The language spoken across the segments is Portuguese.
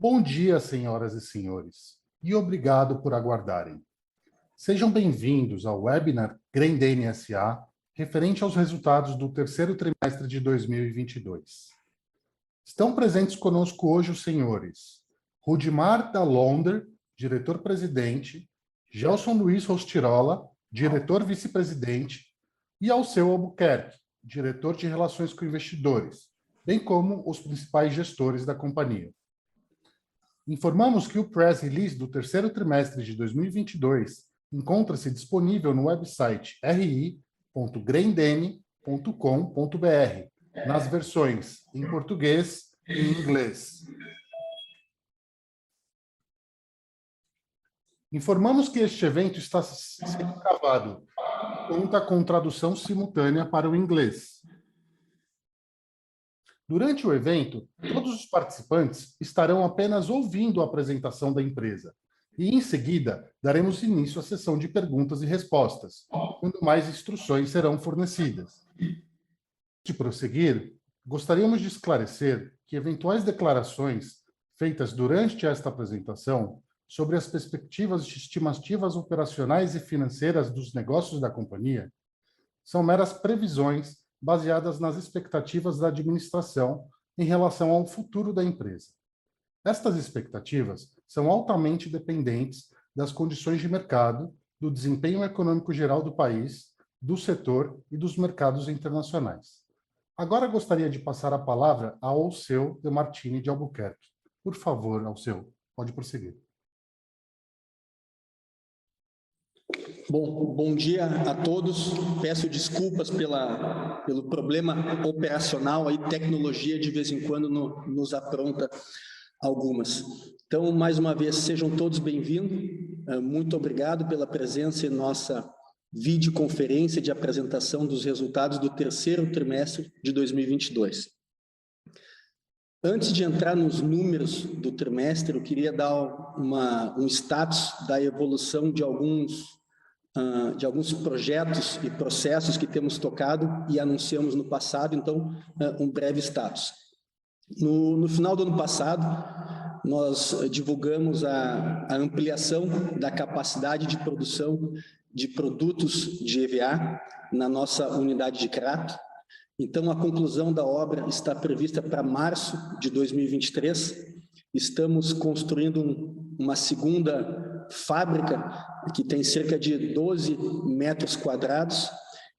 Bom dia, senhoras e senhores, e obrigado por aguardarem. Sejam bem-vindos ao webinar Grendene S.A., referente aos resultados do terceiro trimestre de 2022. Estão presentes conosco hoje os senhores Rudimar Dallonder, diretor-presidente, Gelson Luiz Rostirola, diretor-vice-presidente, e Alceu Albuquerque, diretor de Relações com Investidores, bem como os principais gestores da companhia. Informamos que o press release do terceiro trimestre de 2022 encontra-se disponível no website ri.grendene.com.br, nas versões em português e em inglês. Informamos que este evento está sendo gravado e conta com tradução simultânea para o inglês. Durante o evento, todos os participantes estarão apenas ouvindo a apresentação da empresa e, em seguida, daremos início à sessão de perguntas e respostas, quando mais instruções serão fornecidas. Antes de prosseguir, gostaríamos de esclarecer que eventuais declarações feitas durante esta apresentação sobre as perspectivas e estimativas operacionais e financeiras dos negócios da companhia são meras previsões baseadas nas expectativas da administração em relação ao futuro da empresa. Estas expectativas são altamente dependentes das condições de mercado, do desempenho econômico geral do país, do setor e dos mercados internacionais. Agora gostaria de passar a palavra a Alceu de Martini de Albuquerque. Por favor, Alceu, pode prosseguir. Bom dia a todos. Peço desculpas pelo problema operacional, aí tecnologia de vez em quando nos apronta algumas. Então, mais uma vez, sejam todos bem-vindos. Muito obrigado pela presença em nossa videoconferência de apresentação dos resultados do terceiro trimestre de 2022. Antes de entrar nos números do trimestre, eu queria dar um status da evolução de alguns projetos e processos que temos tocado e anunciamos no passado, então, um breve status. No final do ano passado, nós divulgamos a ampliação da capacidade de produção de produtos de EVA na nossa unidade de Crato. Então, a conclusão da obra está prevista para março de 2023. Estamos construindo uma segunda fábrica que tem cerca de 12 metros quadrados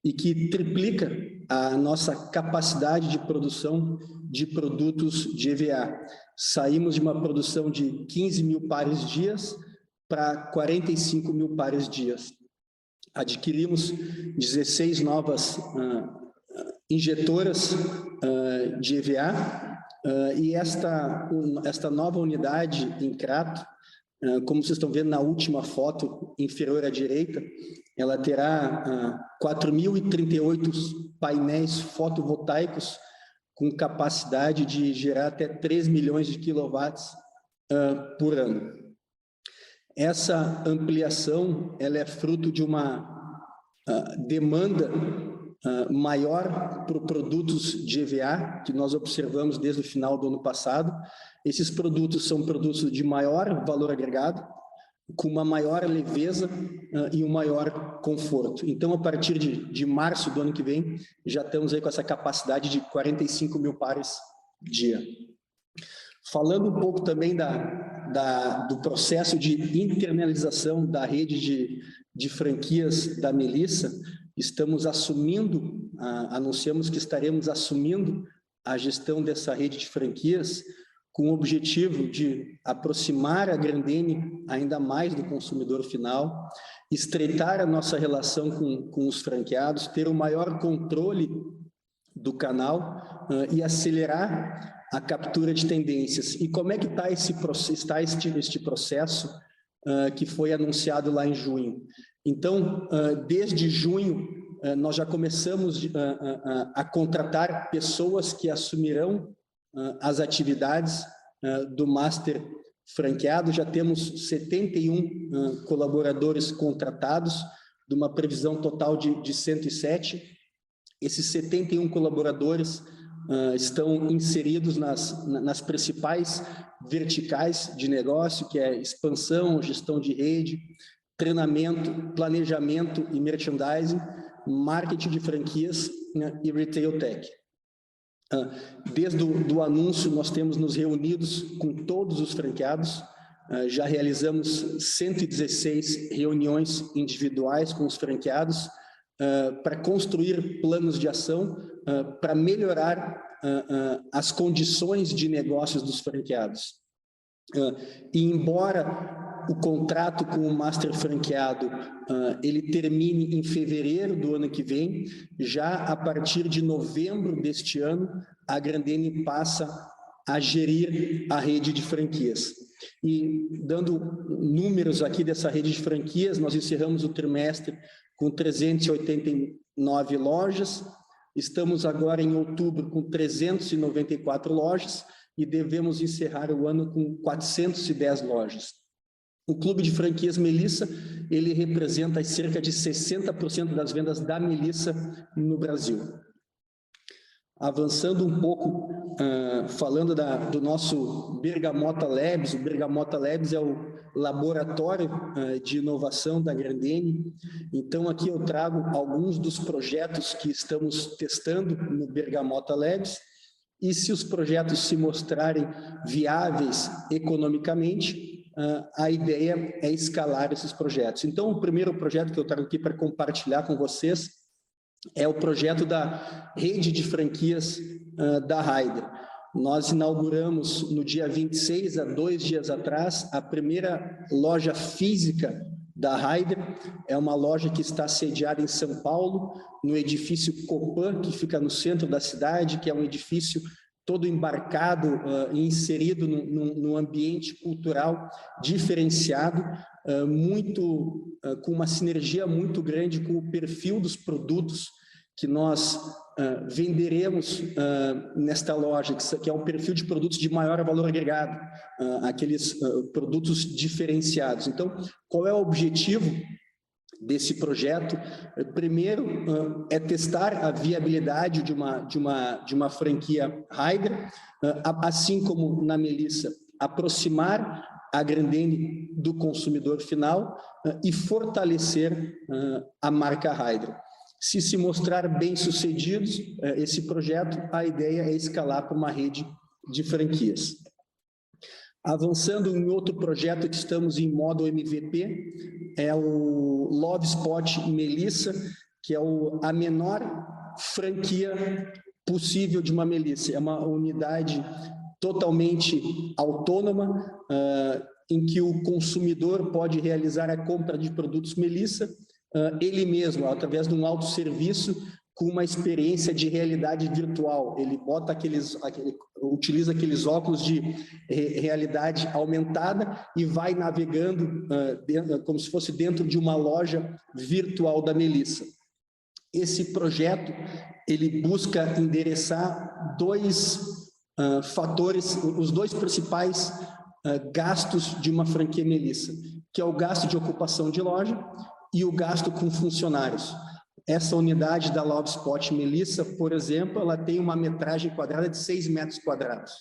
e que triplica a nossa capacidade de produção de produtos de EVA. Saímos de uma produção de 15 mil pares dias para 45 mil pares dias. Adquirimos 16 novas injetoras de EVA e esta nova unidade em Crato, como vocês estão vendo na última foto inferior à direita, ela terá 4.038 painéis fotovoltaicos com capacidade de gerar até 3 milhões de quilowatts por ano. Essa ampliação ela é fruto de uma demanda maior por produtos de EVA, que nós observamos desde o final do ano passado. Esses produtos são produtos de maior valor agregado, com uma maior leveza e um maior conforto. Então, a partir de março do ano que vem, já estamos aí com essa capacidade de 45 mil pares dia. Falando um pouco também do processo de internalização da rede de franquias da Melissa, estamos assumindo, anunciamos que estaremos assumindo a gestão dessa rede de franquias com o objetivo de aproximar a Grendene ainda mais do consumidor final, estreitar a nossa relação com os franqueados, ter um maior controle do canal e acelerar a captura de tendências. E como é que está este processo que foi anunciado lá em junho? Então, desde junho, nós já começamos a contratar pessoas que assumirão as atividades do Master franqueado. Já temos 71 colaboradores contratados, de uma previsão total de 107. Esses 71 colaboradores estão inseridos nas principais verticais de negócio, que é expansão, gestão de rede, treinamento, planejamento e merchandising, marketing de franquias, né, e retail tech. Desde o anúncio, nós temos nos reunidos com todos os franqueados, já realizamos 116 reuniões individuais com os franqueados para construir planos de ação para melhorar as condições de negócios dos franqueados. E embora o contrato com o master franqueado ele termine em fevereiro do ano que vem, já a partir de novembro deste ano, a Grendene passa a gerir a rede de franquias. E dando números aqui dessa rede de franquias, nós encerramos o trimestre com 389 lojas, estamos agora em outubro com 394 lojas e devemos encerrar o ano com 410 lojas. O Clube de Franquias Melissa, ele representa cerca de 60% das vendas da Melissa no Brasil. Avançando um pouco, falando do nosso Bergamota Labs, o Bergamota Labs é o laboratório de inovação da Grendene. Então, aqui eu trago alguns dos projetos que estamos testando no Bergamota Labs, e se os projetos se mostrarem viáveis economicamente, a ideia é escalar esses projetos. Então, o primeiro projeto que eu trago aqui para compartilhar com vocês é o projeto da rede de franquias da Haider. Nós inauguramos no dia 26, há 2 dias atrás, a primeira loja física da Haider. É uma loja que está sediada em São Paulo, no edifício Copan, que fica no centro da cidade, que é um edifício todo embarcado e inserido num ambiente cultural diferenciado, com uma sinergia muito grande com o perfil dos produtos que nós venderemos nesta loja, que é um perfil de produtos de maior valor agregado, aqueles produtos diferenciados. Então, qual é o objetivo desse projeto? Primeiro, é testar a viabilidade de uma franquia Haider, assim como na Melissa, aproximar a Grendene do consumidor final e fortalecer a marca Haider. Se mostrar bem-sucedidos esse projeto, a ideia é escalar para uma rede de franquias. Avançando em outro projeto que estamos em modo MVP, é o Love Spot Melissa, que é a menor franquia possível de uma Melissa. É uma unidade totalmente autônoma, em que o consumidor pode realizar a compra de produtos Melissa, ele mesmo, através de um autosserviço, com uma experiência de realidade virtual. Ele bota utiliza aqueles óculos de realidade aumentada e vai navegando como se fosse dentro de uma loja virtual da Melissa. Esse projeto, ele busca endereçar 2 fatores, os 2 principais gastos de uma franquia Melissa, que é o gasto de ocupação de loja e o gasto com funcionários. Essa unidade da Love Spot Melissa, por exemplo, ela tem uma metragem quadrada de 6 metros quadrados,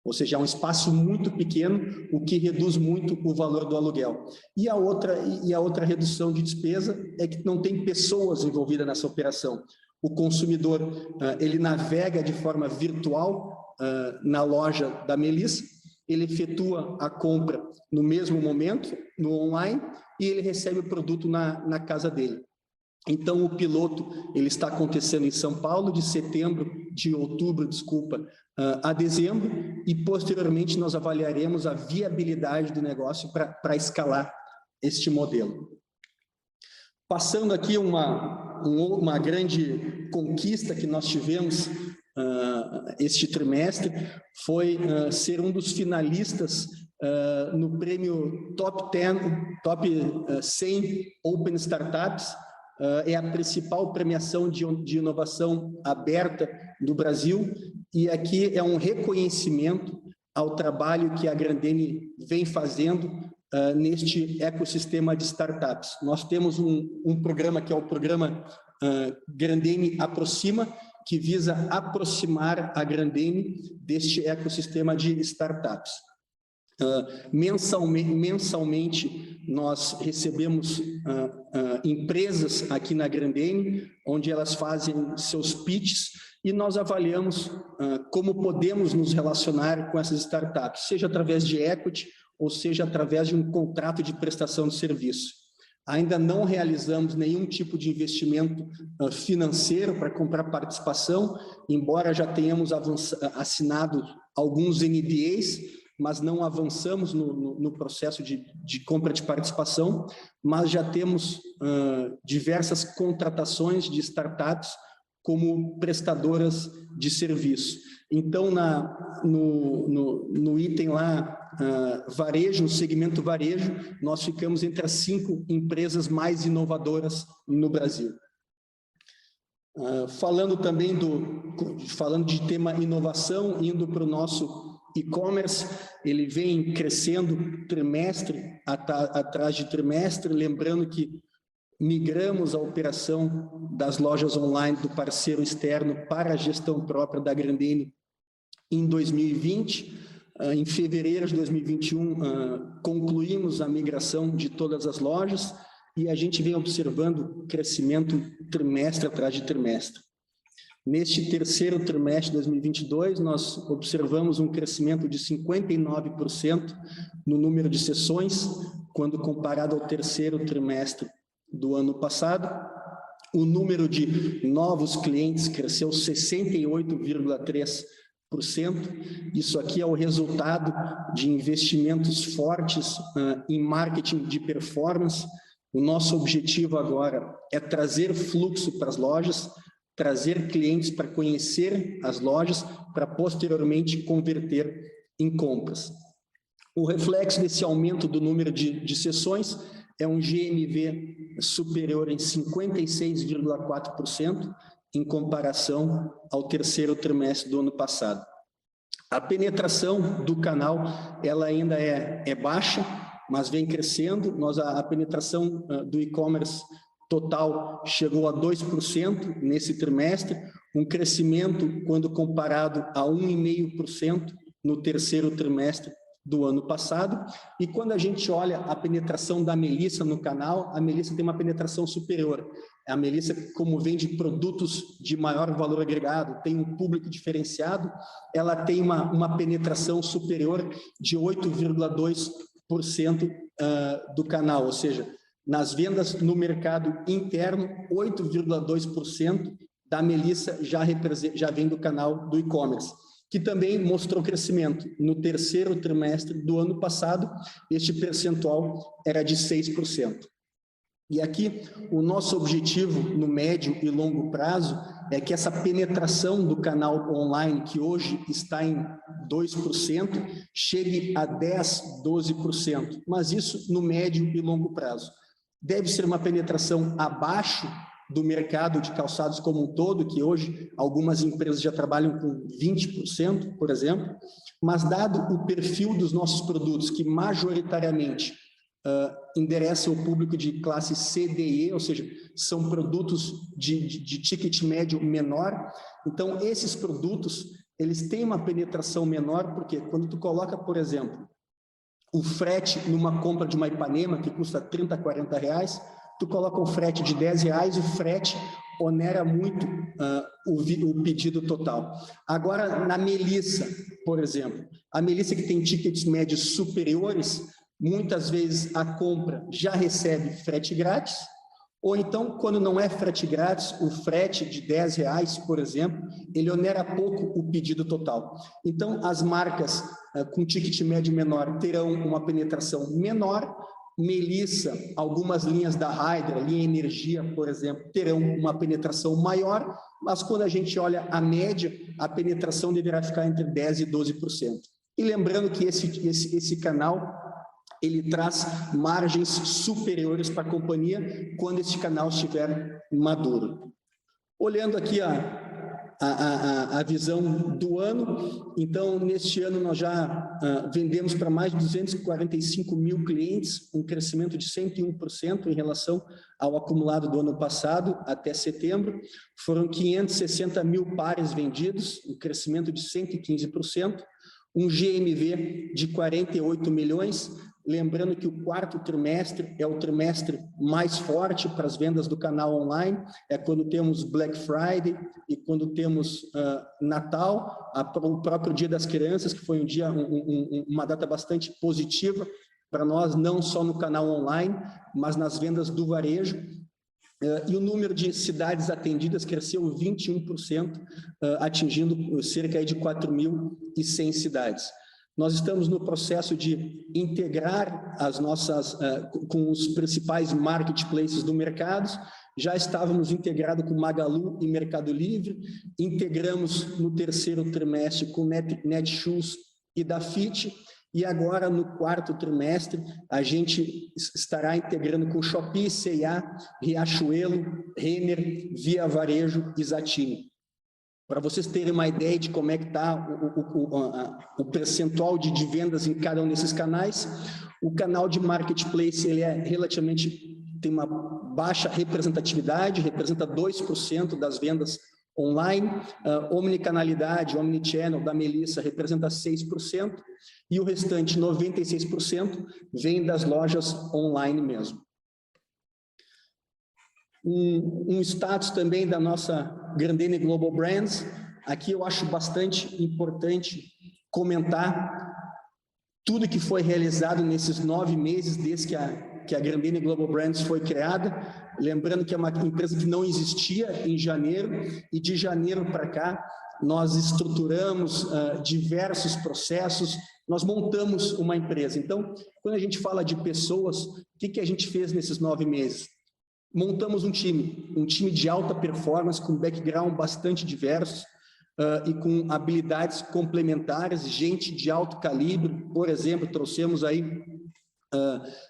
ou seja, é um espaço muito pequeno, o que reduz muito o valor do aluguel. E a outra redução de despesa é que não tem pessoas envolvidas nessa operação. O consumidor, ele navega de forma virtual na loja da Melissa, ele efetua a compra no mesmo momento, no online, e ele recebe o produto na casa dele. Então, o piloto ele está acontecendo em São Paulo, de outubro, a dezembro, e posteriormente nós avaliaremos a viabilidade do negócio para escalar este modelo. Passando aqui uma grande conquista que nós tivemos este trimestre, foi ser um dos finalistas no prêmio Top 100 Open Startups. É a principal premiação de inovação aberta do Brasil, e aqui é um reconhecimento ao trabalho que a Grendene vem fazendo neste ecossistema de startups. Nós temos um programa que é o programa Grendene Aproxima, que visa aproximar a Grendene deste ecossistema de startups. Mensalmente, nós recebemos empresas aqui na Grendene, onde elas fazem seus pitches, e nós avaliamos como podemos nos relacionar com essas startups, seja através de equity, ou seja através de um contrato de prestação de serviço. Ainda não realizamos nenhum tipo de investimento financeiro para comprar participação, embora já tenhamos assinado alguns NDAs, mas não avançamos no processo de compra de participação, mas já temos diversas contratações de startups como prestadoras de serviço. Então, no item lá, varejo, no segmento varejo, nós ficamos entre as 5 empresas mais inovadoras no Brasil. Falando de tema inovação, indo para o nosso e-commerce, ele vem crescendo trimestre atrás de trimestre, lembrando que migramos a operação das lojas online do parceiro externo para a gestão própria da Grendene em 2020. Em fevereiro de 2021, concluímos a migração de todas as lojas e a gente vem observando crescimento trimestre atrás de trimestre. Neste terceiro trimestre de 2022, nós observamos um crescimento de 59% no número de sessões, quando comparado ao terceiro trimestre do ano passado. O número de novos clientes cresceu 68,3%. Isso aqui é o resultado de investimentos fortes em marketing de performance. O nosso objetivo agora é trazer fluxo para as lojas, trazer clientes para conhecer as lojas, para posteriormente converter em compras. O reflexo desse aumento do número de sessões é um GMV superior em 56,4% em comparação ao terceiro trimestre do ano passado. A penetração do canal, ela ainda é baixa, mas vem crescendo. A penetração do e-commerce total chegou a 2% nesse trimestre, um crescimento quando comparado a 1,5% no terceiro trimestre do ano passado. E quando a gente olha a penetração da Melissa no canal, a Melissa tem uma penetração superior. A Melissa, como vende produtos de maior valor agregado, tem um público diferenciado, ela tem uma penetração superior de 8,2% do canal, ou seja, nas vendas no mercado interno, 8,2% da Melissa já vem do canal do e-commerce, que também mostrou crescimento. No terceiro trimestre do ano passado, este percentual era de 6%. E aqui, o nosso objetivo no médio e longo prazo é que essa penetração do canal online, que hoje está em 2%, chegue a 10%, 12%, mas isso no médio e longo prazo. Deve ser uma penetração abaixo do mercado de calçados como um todo, que hoje algumas empresas já trabalham com 20%, por exemplo, mas dado o perfil dos nossos produtos, que majoritariamente endereçam o público de classe C, D e E, ou seja, são produtos de ticket médio menor, então esses produtos, eles têm uma penetração menor, porque quando tu coloca, por exemplo, o frete numa compra de uma Ipanema, que custa R$30, R$40, tu coloca um frete de R$10, o frete onera muito o pedido total. Agora, na Melissa, por exemplo, a Melissa que tem tickets médios superiores, muitas vezes a compra já recebe frete grátis, ou então, quando não é frete grátis, o frete de R$10, por exemplo, ele onera pouco o pedido total. Então, as marcas com ticket médio menor terão uma penetração menor. Melissa, algumas linhas da Hydra, linha Energia, por exemplo, terão uma penetração maior, mas quando a gente olha a média, a penetração deverá ficar entre 10% e 12%. E lembrando que esse canal, ele traz margens superiores para a companhia quando esse canal estiver maduro. Olhando aqui a visão do ano, então, neste ano nós já vendemos para mais de 245 mil clientes, um crescimento de 101% em relação ao acumulado do ano passado até setembro. Foram 560 mil pares vendidos, um crescimento de 115%. um GMV de 48 milhões, lembrando que o quarto trimestre é o trimestre mais forte para as vendas do canal online, é quando temos Black Friday e quando temos Natal, o próprio Dia das Crianças, que foi uma data bastante positiva para nós, não só no canal online, mas nas vendas do varejo. E o número de cidades atendidas cresceu 21%, atingindo cerca de 4.100 cidades. Nós estamos no processo de integrar as nossas, com os principais marketplaces do mercado. Já estávamos integrados com Magalu e Mercado Livre, integramos no terceiro trimestre com Netshoes e Dafit, e agora no quarto trimestre a gente estará integrando com Shopee, C&A, Riachuelo, Renner, Via Varejo e Zattini. Para vocês terem uma ideia de como é que está o percentual de vendas em cada um desses canais, o canal de marketplace ele é relativamente, tem uma baixa representatividade, representa 2% das vendas online, omnicanalidade, omnichannel da Melissa representa 6%, e o restante 96% vem das lojas online mesmo. Um status também da nossa Grendene Global Brands. Aqui eu acho bastante importante comentar tudo que foi realizado nesses 9 meses desde que a Grendene Global Brands foi criada. Lembrando que é uma empresa que não existia em janeiro, e de janeiro para cá nós estruturamos diversos processos, nós montamos uma empresa. Então, quando a gente fala de pessoas, o que a gente fez nesses 9 meses? Montamos um time de alta performance, com background bastante diverso e com habilidades complementares, gente de alto calibre. Por exemplo, trouxemos aí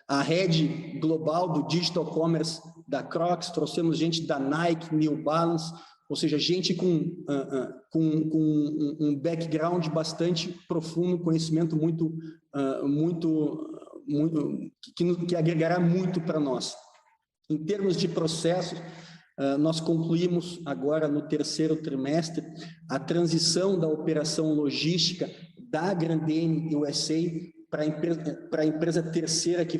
a head global do Digital Commerce da Crocs, trouxemos gente da Nike, New Balance, ou seja, gente com um background bastante profundo, conhecimento que agregará muito para nós. Em termos de processos, nós concluímos agora no terceiro trimestre a transição da operação logística da Grendene USA para a empresa terceira que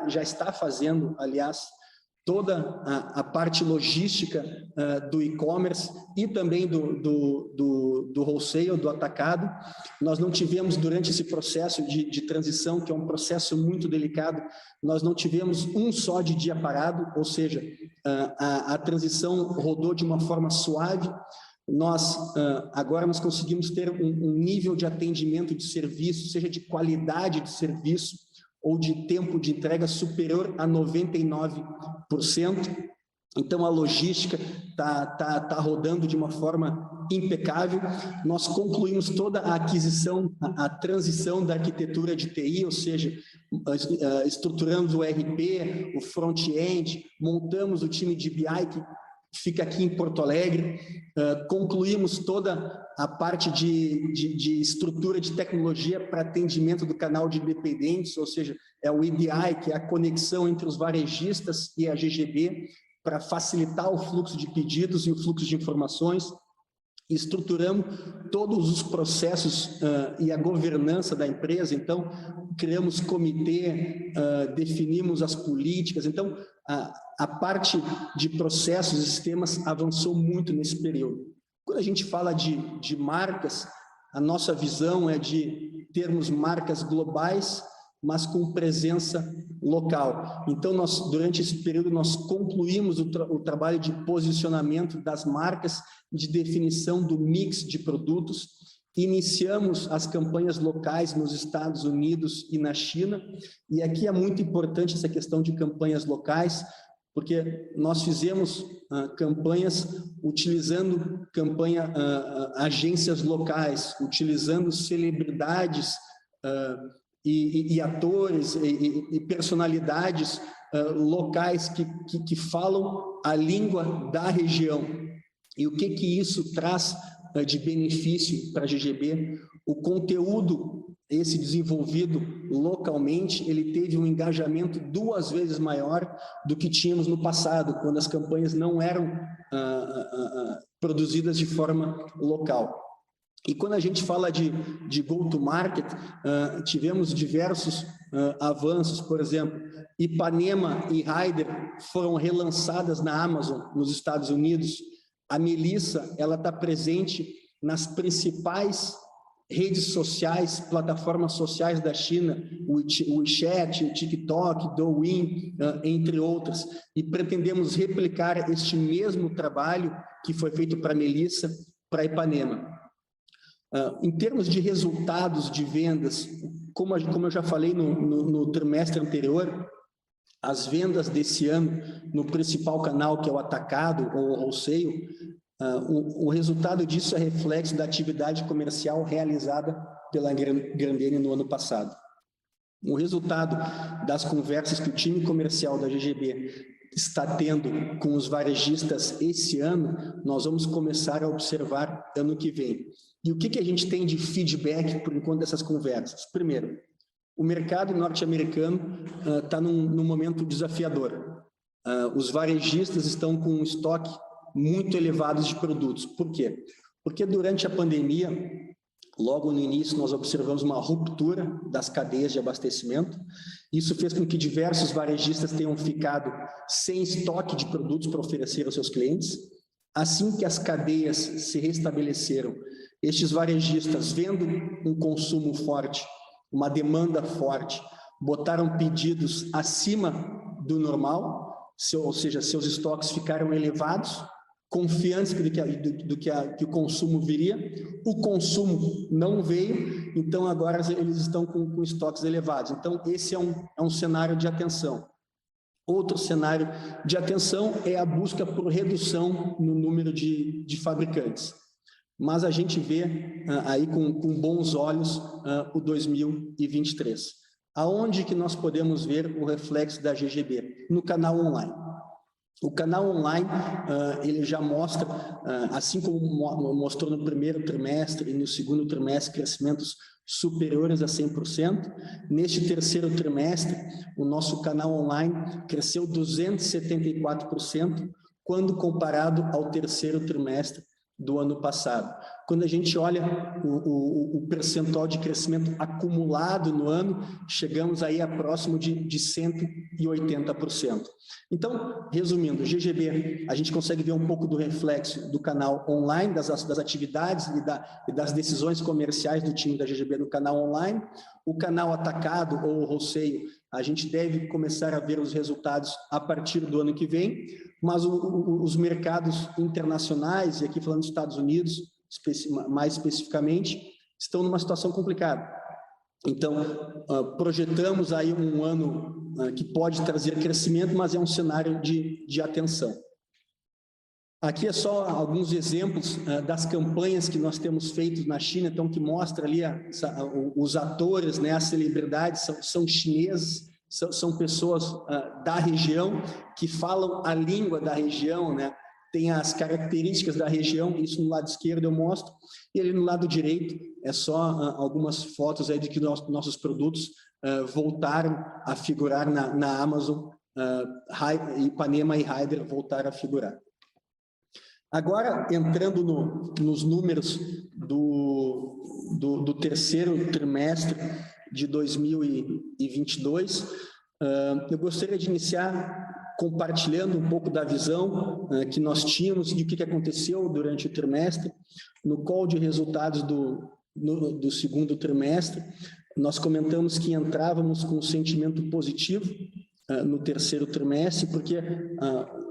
já está fazendo, aliás, toda a parte logística do e-commerce e também do wholesale, do atacado. Nós não tivemos, durante esse processo de transição, que é um processo muito delicado, nós não tivemos um só de dia parado, ou seja, a transição rodou de uma forma suave. Agora nós conseguimos ter um nível de atendimento de serviço, seja de qualidade de serviço, ou de tempo de entrega superior a 99%. Então, a logística tá rodando de uma forma impecável. Nós concluímos toda a aquisição, a transição da arquitetura de TI, ou seja, estruturamos o ERP, o front-end, montamos o time de BI, que fica aqui em Porto Alegre, concluímos toda a parte de estrutura de tecnologia para atendimento do canal de dependentes, ou seja, é o EDI, que é a conexão entre os varejistas e a GGB, para facilitar o fluxo de pedidos e o fluxo de informações. Estruturamos todos os processos e a governança da empresa. Então, criamos comitê, definimos as políticas. Então, a parte de processos e sistemas avançou muito nesse período. Quando a gente fala de marcas, a nossa visão é de termos marcas globais, mas com presença local. Então, durante esse período, nós concluímos o trabalho de posicionamento das marcas, de definição do mix de produtos, iniciamos as campanhas locais nos Estados Unidos e na China, e aqui é muito importante essa questão de campanhas locais, porque nós fizemos campanhas utilizando agências locais, utilizando celebridades e atores e personalidades locais que falam a língua da região. E o que isso traz de benefício para a GGB? O conteúdo, esse desenvolvido localmente, ele teve um engajamento 2 vezes maior do que tínhamos no passado, quando as campanhas não eram produzidas de forma local. E quando a gente fala de go-to-market, tivemos diversos avanços, por exemplo, Ipanema e Rider foram relançadas na Amazon, nos Estados Unidos. A Melissa, ela está presente nas principais redes sociais, plataformas sociais da China, o WeChat, o TikTok, Douyin, entre outras, e pretendemos replicar este mesmo trabalho que foi feito para a Melissa, para a Ipanema. Em termos de resultados de vendas, como eu já falei no trimestre anterior, as vendas desse ano no principal canal, que é o atacado ou o wholesale, o resultado disso é reflexo da atividade comercial realizada pela Grendene no ano passado. O resultado das conversas que o time comercial da GGB está tendo com os varejistas esse ano, nós vamos começar a observar ano que vem. E o que a gente tem de feedback por enquanto dessas conversas? Primeiro, o mercado norte-americano está num momento desafiador. Os varejistas estão com um estoque muito elevado de produtos. Por quê? Porque durante a pandemia, logo no início, nós observamos uma ruptura das cadeias de abastecimento. Isso fez com que diversos varejistas tenham ficado sem estoque de produtos para oferecer aos seus clientes. Assim que as cadeias se restabeleceram, estes varejistas, vendo um consumo forte, uma demanda forte, botaram pedidos acima do normal, ou seja, seus estoques ficaram elevados, confiantes que o consumo viria. O consumo não veio, então agora eles estão com estoques elevados. Então, esse é um cenário de atenção. Outro cenário de atenção é a busca por redução no número de fabricantes. Mas a gente vê aí com bons olhos o 2023. Aonde que nós podemos ver o reflexo da GGB? No canal online. O canal online, ele já mostra, assim como mostrou no primeiro trimestre e no segundo trimestre, crescimentos superiores a 100%. Neste terceiro trimestre, o nosso canal online cresceu 274%, quando comparado ao terceiro trimestre do ano passado. Quando a gente olha o percentual de crescimento acumulado no ano, chegamos aí a próximo de 180%. Então, resumindo, GGB, a gente consegue ver um pouco do reflexo do canal online, das atividades e das decisões comerciais do time da GGB no canal online. O canal atacado ou wholesale, a gente deve começar a ver os resultados a partir do ano que vem, mas os mercados internacionais, e aqui falando dos Estados Unidos, mais especificamente, estão numa situação complicada. Então, projetamos aí um ano que pode trazer crescimento, mas é um cenário de atenção. Aqui é só alguns exemplos das campanhas que nós temos feito na China, então que mostra ali os atores, né, as celebridades são chineses, são pessoas da região que falam a língua da região, né? Tem as características da região, isso no lado esquerdo eu mostro, e ali no lado direito é só algumas fotos aí de que nossos produtos voltaram a figurar na Amazon, Ipanema e Rider voltaram a figurar. Agora, entrando nos números do terceiro trimestre de 2022, eu gostaria de iniciar compartilhando um pouco da visão que nós tínhamos e o que aconteceu durante o trimestre. No call de resultados do segundo trimestre, nós comentamos que entrávamos com um sentimento positivo no terceiro trimestre, porque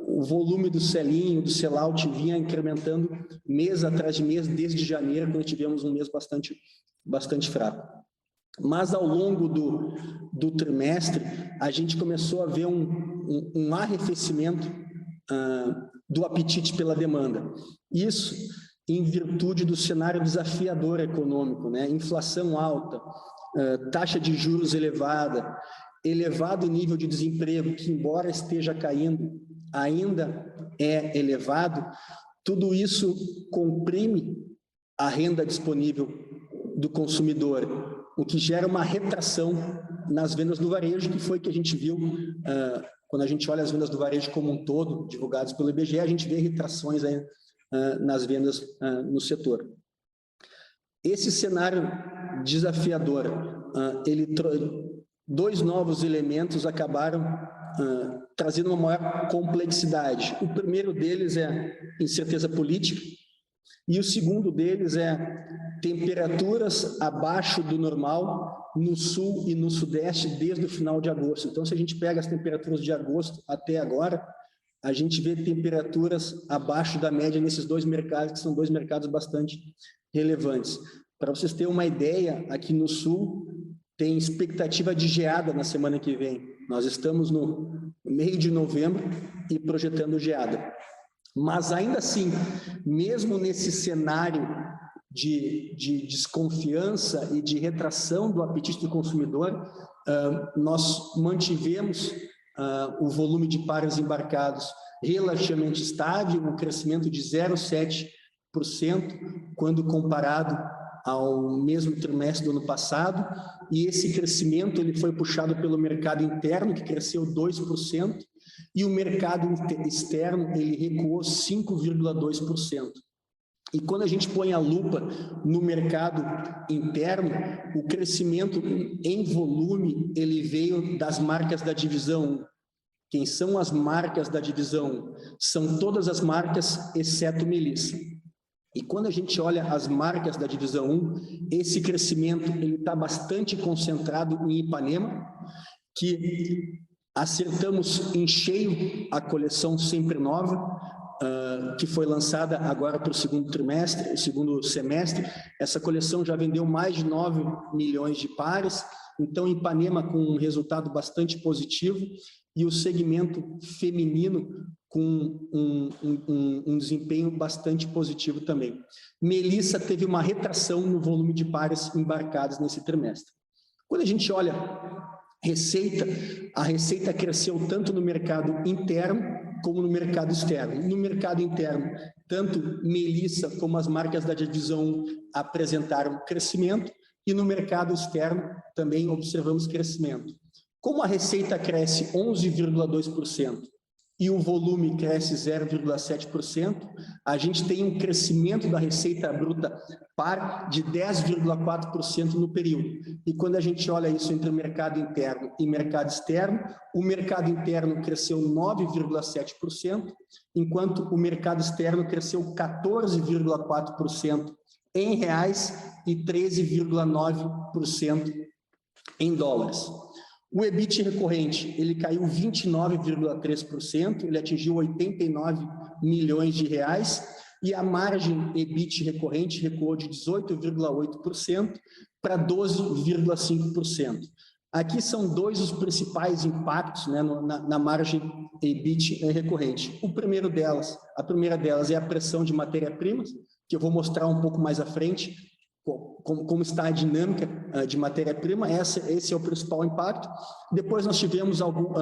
o volume do sell-in, do sell-out vinha incrementando mês atrás de mês, desde janeiro, quando tivemos um mês bastante fraco. Mas ao longo do trimestre, a gente começou a ver um arrefecimento do apetite pela demanda. Isso em virtude do cenário desafiador econômico, né? Inflação alta, taxa de juros elevada, elevado nível de desemprego, que embora esteja caindo, ainda é elevado. Tudo isso comprime a renda disponível do consumidor, o que gera uma retração nas vendas do varejo, que foi que a gente viu quando a gente olha as vendas do varejo como um todo, divulgadas pelo IBGE, a gente vê retrações aí, nas vendas no setor. Esse cenário desafiador, dois novos elementos acabaram trazendo uma maior complexidade. O primeiro deles é incerteza política, e o segundo deles é temperaturas abaixo do normal no sul e no sudeste desde o final de agosto. Então, se a gente pega as temperaturas de agosto até agora, a gente vê temperaturas abaixo da média nesses dois mercados, que são dois mercados bastante relevantes. Para vocês terem uma ideia, aqui no sul tem expectativa de geada na semana que vem. Nós estamos no meio de novembro e projetando geada. Mas ainda assim, mesmo nesse cenário de desconfiança e de retração do apetite do consumidor, nós mantivemos o volume de pares embarcados relativamente estável, um crescimento de 0,7% quando comparado ao mesmo trimestre do ano passado, e esse crescimento ele foi puxado pelo mercado interno, que cresceu 2%, e o mercado externo ele recuou 5,2%. E quando a gente põe a lupa no mercado interno, o crescimento em volume ele veio das marcas da divisão 1. Quem são as marcas da divisão 1? São todas as marcas, exceto Melissa. E quando a gente olha as marcas da divisão 1, esse crescimento está bastante concentrado em Ipanema, que acertamos em cheio a coleção Sempre Nova, que foi lançada agora para o segundo semestre. Essa coleção já vendeu mais de 9 milhões de pares, então Ipanema com um resultado bastante positivo, e o segmento feminino com um desempenho bastante positivo também. Melissa teve uma retração no volume de pares embarcados nesse trimestre. Quando a gente olha a receita cresceu tanto no mercado interno como no mercado externo. No mercado interno, tanto Melissa como as marcas da divisão 1 apresentaram crescimento, e no mercado externo também observamos crescimento. Como a receita cresce 11,2% e o volume cresce 0,7%, a gente tem um crescimento da receita bruta par de 10,4% no período. E quando a gente olha isso entre o mercado interno e mercado externo, o mercado interno cresceu 9,7%, enquanto o mercado externo cresceu 14,4% em reais e 13,9% em dólares. O EBIT recorrente, ele caiu 29,3%, ele atingiu 89 milhões de reais, e a margem EBIT recorrente recuou de 18,8% para 12,5%. Aqui são dois os principais impactos, né, na margem EBIT recorrente. A primeira delas é a pressão de matéria-primas, que eu vou mostrar um pouco mais à frente, como está a dinâmica de matéria-prima. Esse é o principal impacto. Depois nós tivemos alguns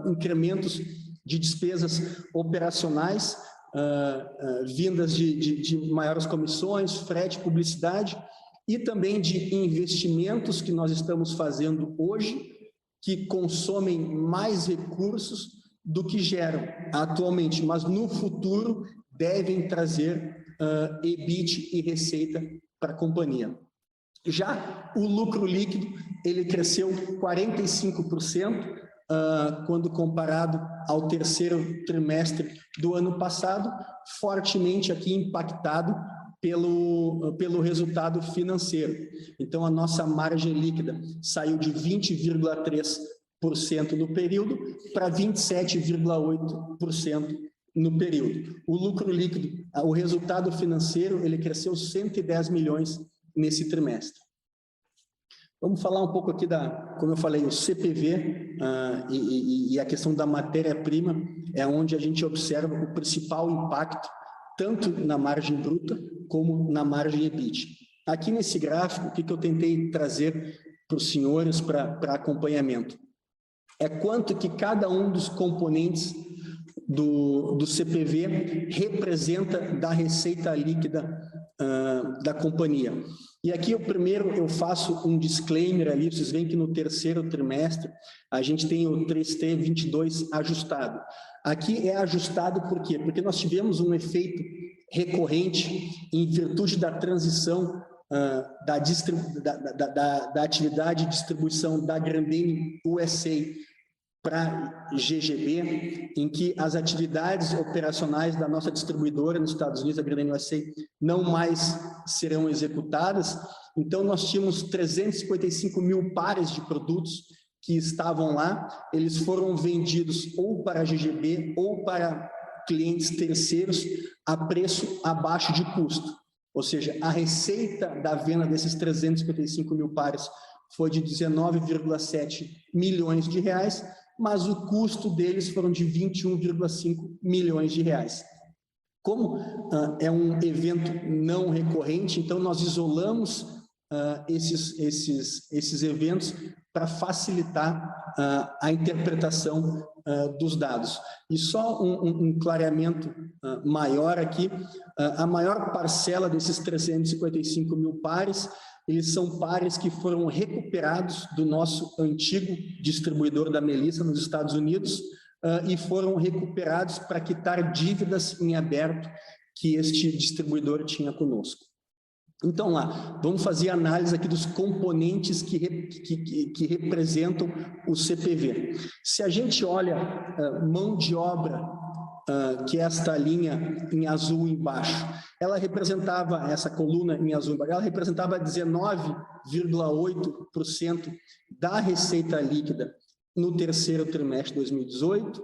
incrementos de despesas operacionais, vindas de maiores comissões, frete, publicidade, e também de investimentos que nós estamos fazendo hoje, que consomem mais recursos do que geram atualmente, mas no futuro devem trazer EBIT e receita para a companhia. Já o lucro líquido, ele cresceu 45%, quando comparado ao terceiro trimestre do ano passado, fortemente aqui impactado pelo resultado financeiro. Então, a nossa margem líquida saiu de 20,3% no período para 27,8% no período. O lucro líquido, o resultado financeiro, ele cresceu 110 milhões nesse trimestre. Vamos falar um pouco aqui como eu falei, o CPV e a questão da matéria-prima é onde a gente observa o principal impacto, tanto na margem bruta como na margem EBIT. Aqui nesse gráfico, o que eu tentei trazer para os senhores para acompanhamento? É quanto que cada um dos componentes do CPV representa da receita líquida da companhia. E aqui eu faço um disclaimer ali, vocês veem que no terceiro trimestre a gente tem o 3T22 ajustado. Aqui é ajustado por quê? Porque nós tivemos um efeito recorrente em virtude da transição da atividade de distribuição da Grendene USA para GGB, em que as atividades operacionais da nossa distribuidora nos Estados Unidos, a Grendene USA, não mais serão executadas. Então, nós tínhamos 355 mil pares de produtos que estavam lá, eles foram vendidos ou para a GGB ou para clientes terceiros a preço abaixo de custo. Ou seja, a receita da venda desses 355 mil pares foi de 19,7 milhões de reais, mas o custo deles foram de 21,5 milhões de reais. Como é um evento não recorrente, então nós isolamos esses eventos para facilitar a interpretação dos dados. E só um clareamento maior aqui, a maior parcela desses 355 mil pares, eles são pares que foram recuperados do nosso antigo distribuidor da Melissa nos Estados Unidos e foram recuperados para quitar dívidas em aberto que este distribuidor tinha conosco. Então, lá, vamos fazer análise aqui dos componentes que representam o CPV. Se a gente olha mão de obra, que é esta linha em azul embaixo, ela representava, essa coluna em azul embaixo, ela representava 19,8% da receita líquida no terceiro trimestre de 2018,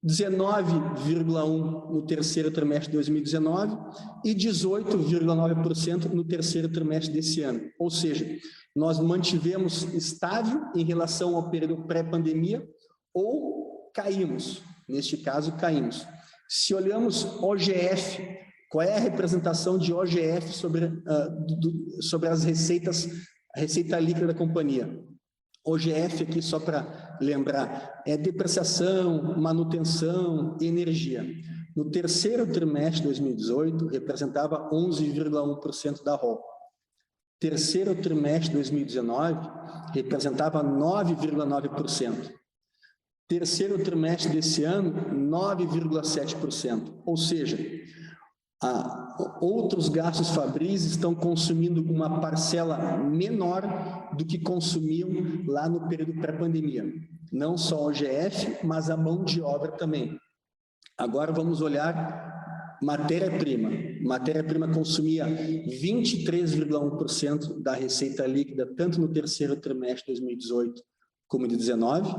19,1% no terceiro trimestre de 2019 e 18,9% no terceiro trimestre desse ano. Ou seja, nós mantivemos estável em relação ao período pré-pandemia ou caímos. Neste caso, caímos. Se olhamos OGF, qual é a representação de OGF sobre as receitas, a receita líquida da companhia? OGF aqui, só para lembrar, é depreciação, manutenção, energia. No terceiro trimestre de 2018, representava 11,1% da ROL. Terceiro trimestre de 2019, representava 9,9%. Terceiro trimestre desse ano, 9,7%. Ou seja, outros gastos fabris estão consumindo uma parcela menor do que consumiam lá no período pré-pandemia. Não só o OGF, mas a mão de obra também. Agora vamos olhar matéria-prima. Matéria-prima consumia 23,1% da receita líquida, tanto no terceiro trimestre de 2018 como de 2019,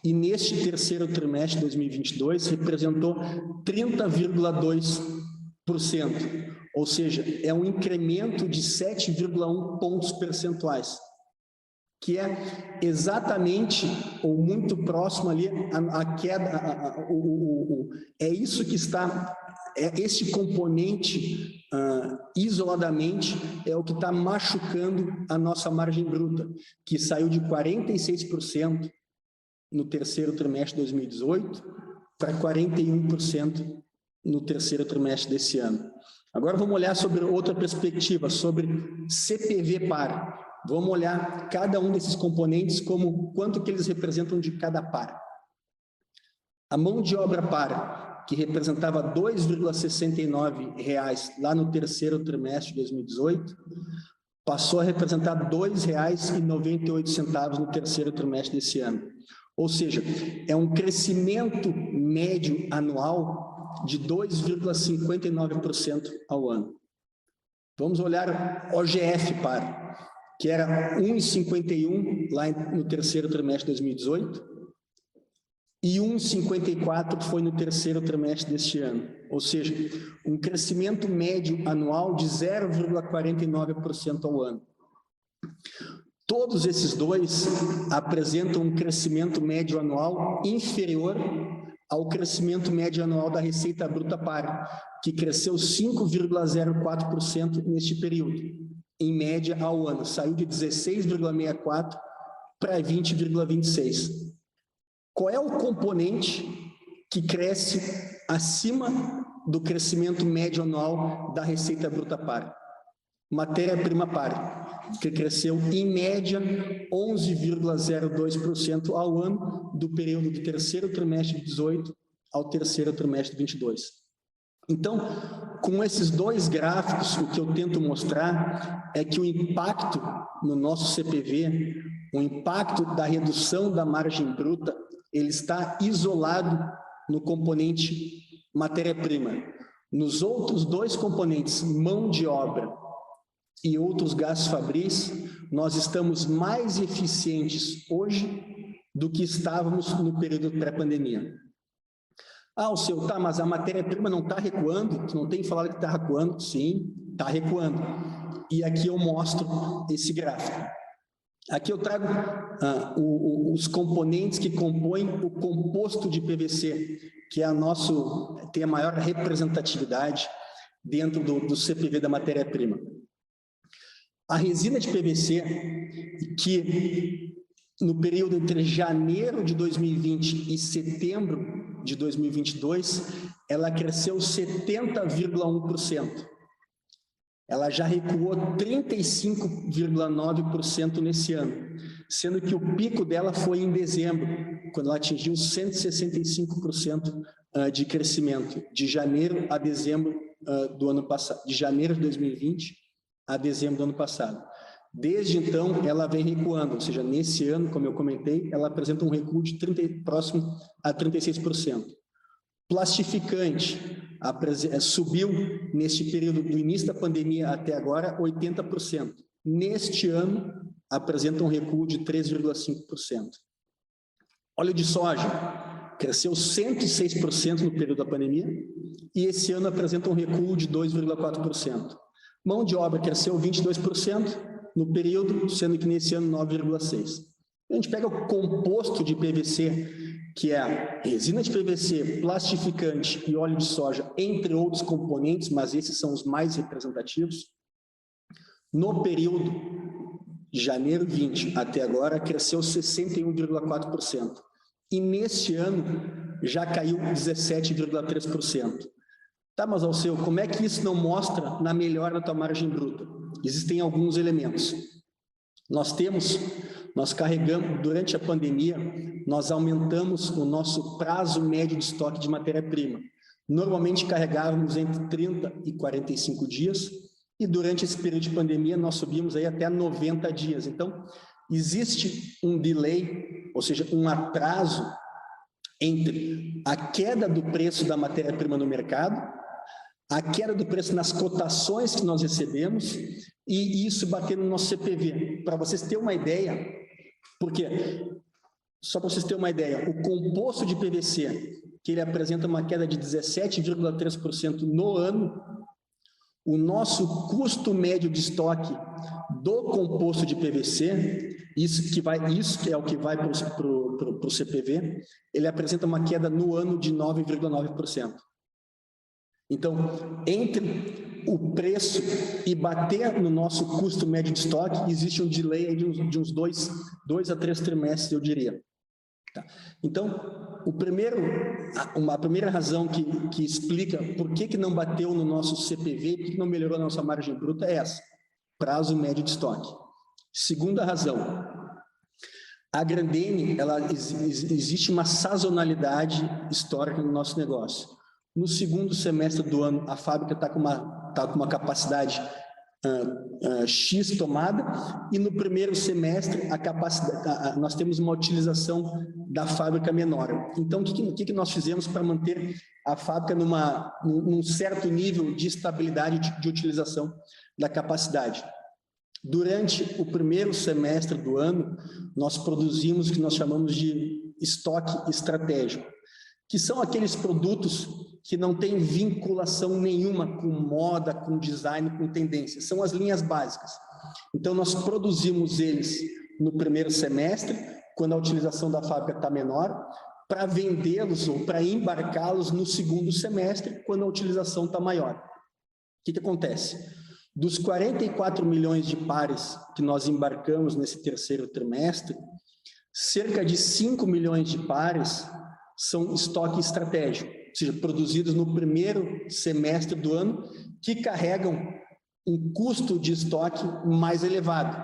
e neste terceiro trimestre de 2022 representou 30,2%. Ou seja, é um incremento de 7,1 pontos percentuais, que é exatamente ou muito próximo ali a queda, é isso que está, esse componente isoladamente é o que está machucando a nossa margem bruta, que saiu de 46% no terceiro trimestre de 2018 para 41% no terceiro trimestre desse ano. Agora vamos olhar sobre outra perspectiva, sobre CPV par. Vamos olhar cada um desses componentes como quanto que eles representam de cada par. A mão de obra par, que representava R$ 2,69 lá no terceiro trimestre de 2018, passou a representar R$ 2,98 no terceiro trimestre desse ano. Ou seja, é um crescimento médio anual de 2,59% ao ano. Vamos olhar OGF par, que era 1,51 lá no terceiro trimestre de 2018 e 1,54 foi no terceiro trimestre deste ano. Ou seja, um crescimento médio anual de 0,49% ao ano. Todos esses dois apresentam um crescimento médio anual inferior ao crescimento médio anual da receita bruta par, que cresceu 5,04% neste período, em média ao ano. Saiu de 16,64 para 20,26. Qual é o componente que cresce acima do crescimento médio anual da receita bruta par? Matéria-prima par, que cresceu em média 11,02% ao ano do período do terceiro trimestre de 18 ao terceiro trimestre de 22. Então, com esses dois gráficos, o que eu tento mostrar é que o impacto no nosso CPV, o impacto da redução da margem bruta, ele está isolado no componente matéria-prima. Nos outros dois componentes, mão de obra e outros gastos fabris, nós estamos mais eficientes hoje do que estávamos no período pré-pandemia. Ah, o seu, tá, mas a matéria-prima não está recuando? Tu não tem falado que está recuando? Sim, está recuando. E aqui eu mostro esse gráfico. Aqui eu trago os componentes que compõem o composto de PVC, que é tem a maior representatividade dentro do CPV da matéria-prima. A resina de PVC, que no período entre janeiro de 2020 e setembro de 2022, ela cresceu 70,1%. Ela já recuou 35,9% nesse ano, sendo que o pico dela foi em dezembro, quando ela atingiu 165% de crescimento, de janeiro a dezembro do ano passado, de janeiro de 2020 a dezembro do ano passado. Desde então, ela vem recuando, ou seja, nesse ano, como eu comentei, ela apresenta um recuo de próximo a 36%. Plastificante subiu neste período do início da pandemia até agora 80%. Neste ano, apresenta um recuo de 3,5%. Óleo de soja cresceu 106% no período da pandemia e esse ano apresenta um recuo de 2,4%. Mão de obra cresceu 22% no período, sendo que nesse ano 9,6%. A gente pega o composto de PVC, que é resina de PVC, plastificante e óleo de soja, entre outros componentes, mas esses são os mais representativos. No período de janeiro 20 até agora, cresceu 61,4%. E neste ano, já caiu 17,3%. Tá, mas Alceu, como é que isso não mostra na melhora da tua margem bruta? Existem alguns elementos. Nós carregamos, durante a pandemia, nós aumentamos o nosso prazo médio de estoque de matéria-prima. Normalmente carregávamos entre 30 e 45 dias, e durante esse período de pandemia nós subimos aí até 90 dias. Então, existe um delay, ou seja, um atraso entre a queda do preço da matéria-prima no mercado, a queda do preço nas cotações que nós recebemos e isso bater no nosso CPV. Para vocês terem uma ideia, porque, só para vocês terem uma ideia, o composto de PVC, que ele apresenta uma queda de 17,3% no ano, o nosso custo médio de estoque do composto de PVC, isso é o que vai para o CPV, ele apresenta uma queda no ano de 9,9%. Então, entre o preço e bater no nosso custo médio de estoque, existe um delay aí de uns 2 a 3 trimestres, eu diria. Tá? Então, a primeira razão que explica por que não bateu no nosso CPV, por que não melhorou a nossa margem bruta é essa, prazo médio de estoque. Segunda razão, a Grendene, existe uma sazonalidade histórica no nosso negócio. No segundo semestre do ano, a fábrica está com uma capacidade X tomada, e no primeiro semestre nós temos uma utilização da fábrica menor. Então, o que nós fizemos para manter a fábrica num certo nível de estabilidade de utilização da capacidade? Durante o primeiro semestre do ano, nós produzimos o que nós chamamos de estoque estratégico, que são aqueles produtos que não têm vinculação nenhuma com moda, com design, com tendência. São as linhas básicas. Então, nós produzimos eles no primeiro semestre, quando a utilização da fábrica está menor, para vendê-los ou para embarcá-los no segundo semestre, quando a utilização está maior. O que acontece? Dos 44 milhões de pares que nós embarcamos nesse terceiro trimestre, cerca de 5 milhões de pares são estoque estratégico, ou seja, produzidos no primeiro semestre do ano, que carregam um custo de estoque mais elevado.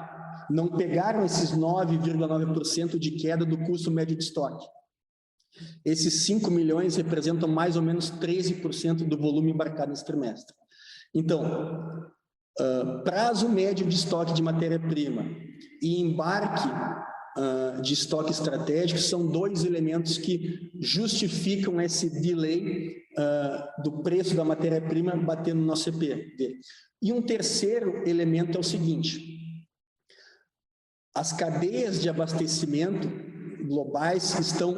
Não pegaram esses 9,9% de queda do custo médio de estoque. Esses 5 milhões representam mais ou menos 13% do volume embarcado nesse trimestre. Então, prazo médio de estoque de matéria-prima e embarque de estoque estratégico são dois elementos que justificam esse delay do preço da matéria-prima batendo no nosso CPV. E um terceiro elemento é o seguinte: as cadeias de abastecimento globais estão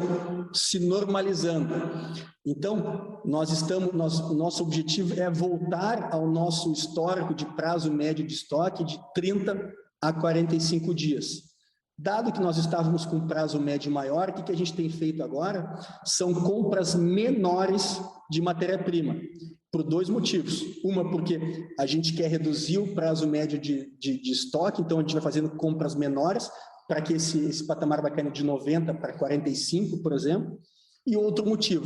se normalizando. Então, o nosso objetivo é voltar ao nosso histórico de prazo médio de estoque de 30 a 45 dias. Dado que nós estávamos com prazo médio maior, o que a gente tem feito agora? São compras menores de matéria-prima, por dois motivos. Uma, porque a gente quer reduzir o prazo médio de estoque, então a gente vai fazendo compras menores, para que esse patamar vai caindo de 90 para 45, por exemplo. E outro motivo,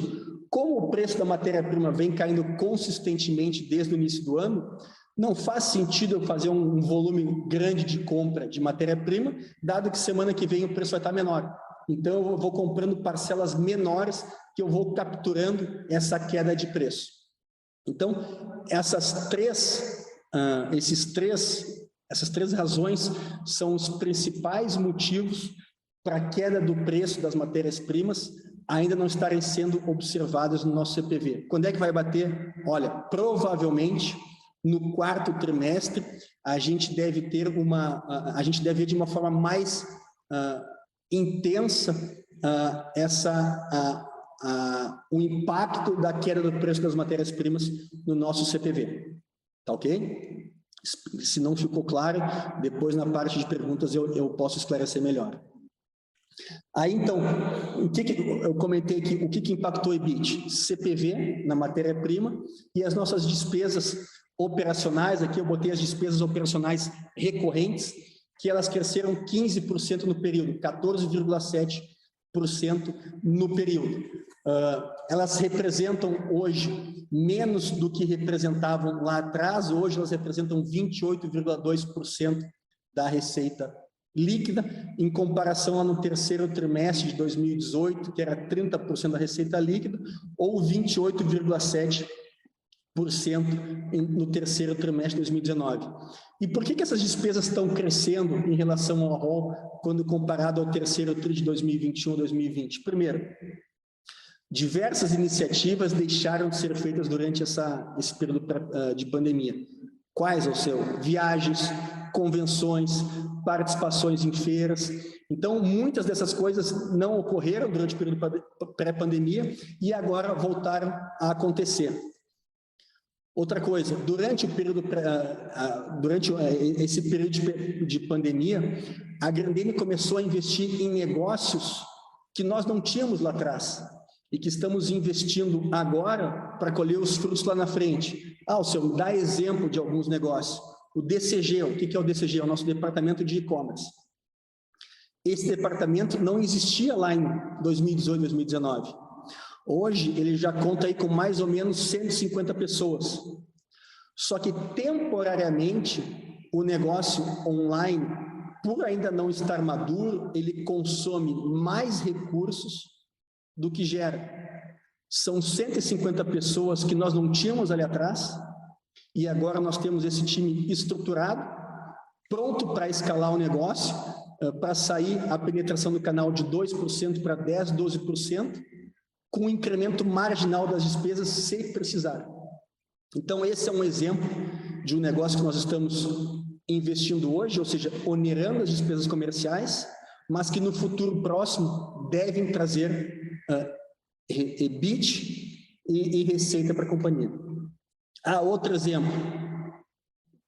como o preço da matéria-prima vem caindo consistentemente desde o início do ano, não faz sentido eu fazer um volume grande de compra de matéria-prima, dado que semana que vem o preço vai estar menor. Então, eu vou comprando parcelas menores que eu vou capturando essa queda de preço. Então, essas três razões são os principais motivos para a queda do preço das matérias-primas ainda não estarem sendo observadas no nosso CPV. Quando é que vai bater? Olha, provavelmente no quarto trimestre a gente deve ter ver de uma forma mais intensa o impacto da queda do preço das matérias-primas no nosso CPV. Tá ok? Se não ficou claro, depois na parte de perguntas eu posso esclarecer melhor. Aí, então, eu comentei aqui, o que impactou o EBIT? CPV na matéria-prima e as nossas despesas operacionais, aqui eu botei as despesas operacionais recorrentes, que elas cresceram 15% no período, 14,7% no período. Elas representam hoje menos do que representavam lá atrás, hoje elas representam 28,2% da receita líquida, em comparação no terceiro trimestre de 2018, que era 30% da receita líquida, ou 28,7% no terceiro trimestre de 2019. E por que essas despesas estão crescendo em relação ao ROL quando comparado ao terceiro trimestre de 2021 e 2020? Primeiro, diversas iniciativas deixaram de ser feitas durante esse período de pandemia. Quais, Alceu? Viagens, convenções, participações em feiras. Então, muitas dessas coisas não ocorreram durante o período pré-pandemia e agora voltaram a acontecer. Outra coisa, durante esse período de pandemia, a Grendene começou a investir em negócios que nós não tínhamos lá atrás e que estamos investindo agora para colher os frutos lá na frente. Alceu, dá exemplo de alguns negócios. O DCG, o que é o DCG? É o nosso departamento de e-commerce. Esse departamento não existia lá em 2018, 2019. Hoje, ele já conta aí com mais ou menos 150 pessoas. Só que, temporariamente, o negócio online, por ainda não estar maduro, ele consome mais recursos do que gera. São 150 pessoas que nós não tínhamos ali atrás, e agora nós temos esse time estruturado, pronto para escalar o negócio, para sair a penetração do canal de 2% para 10%, 12%, com um incremento marginal das despesas, se precisar. Então, esse é um exemplo de um negócio que nós estamos investindo hoje, ou seja, onerando as despesas comerciais, mas que no futuro próximo devem trazer EBIT e receita para a companhia. Outro exemplo,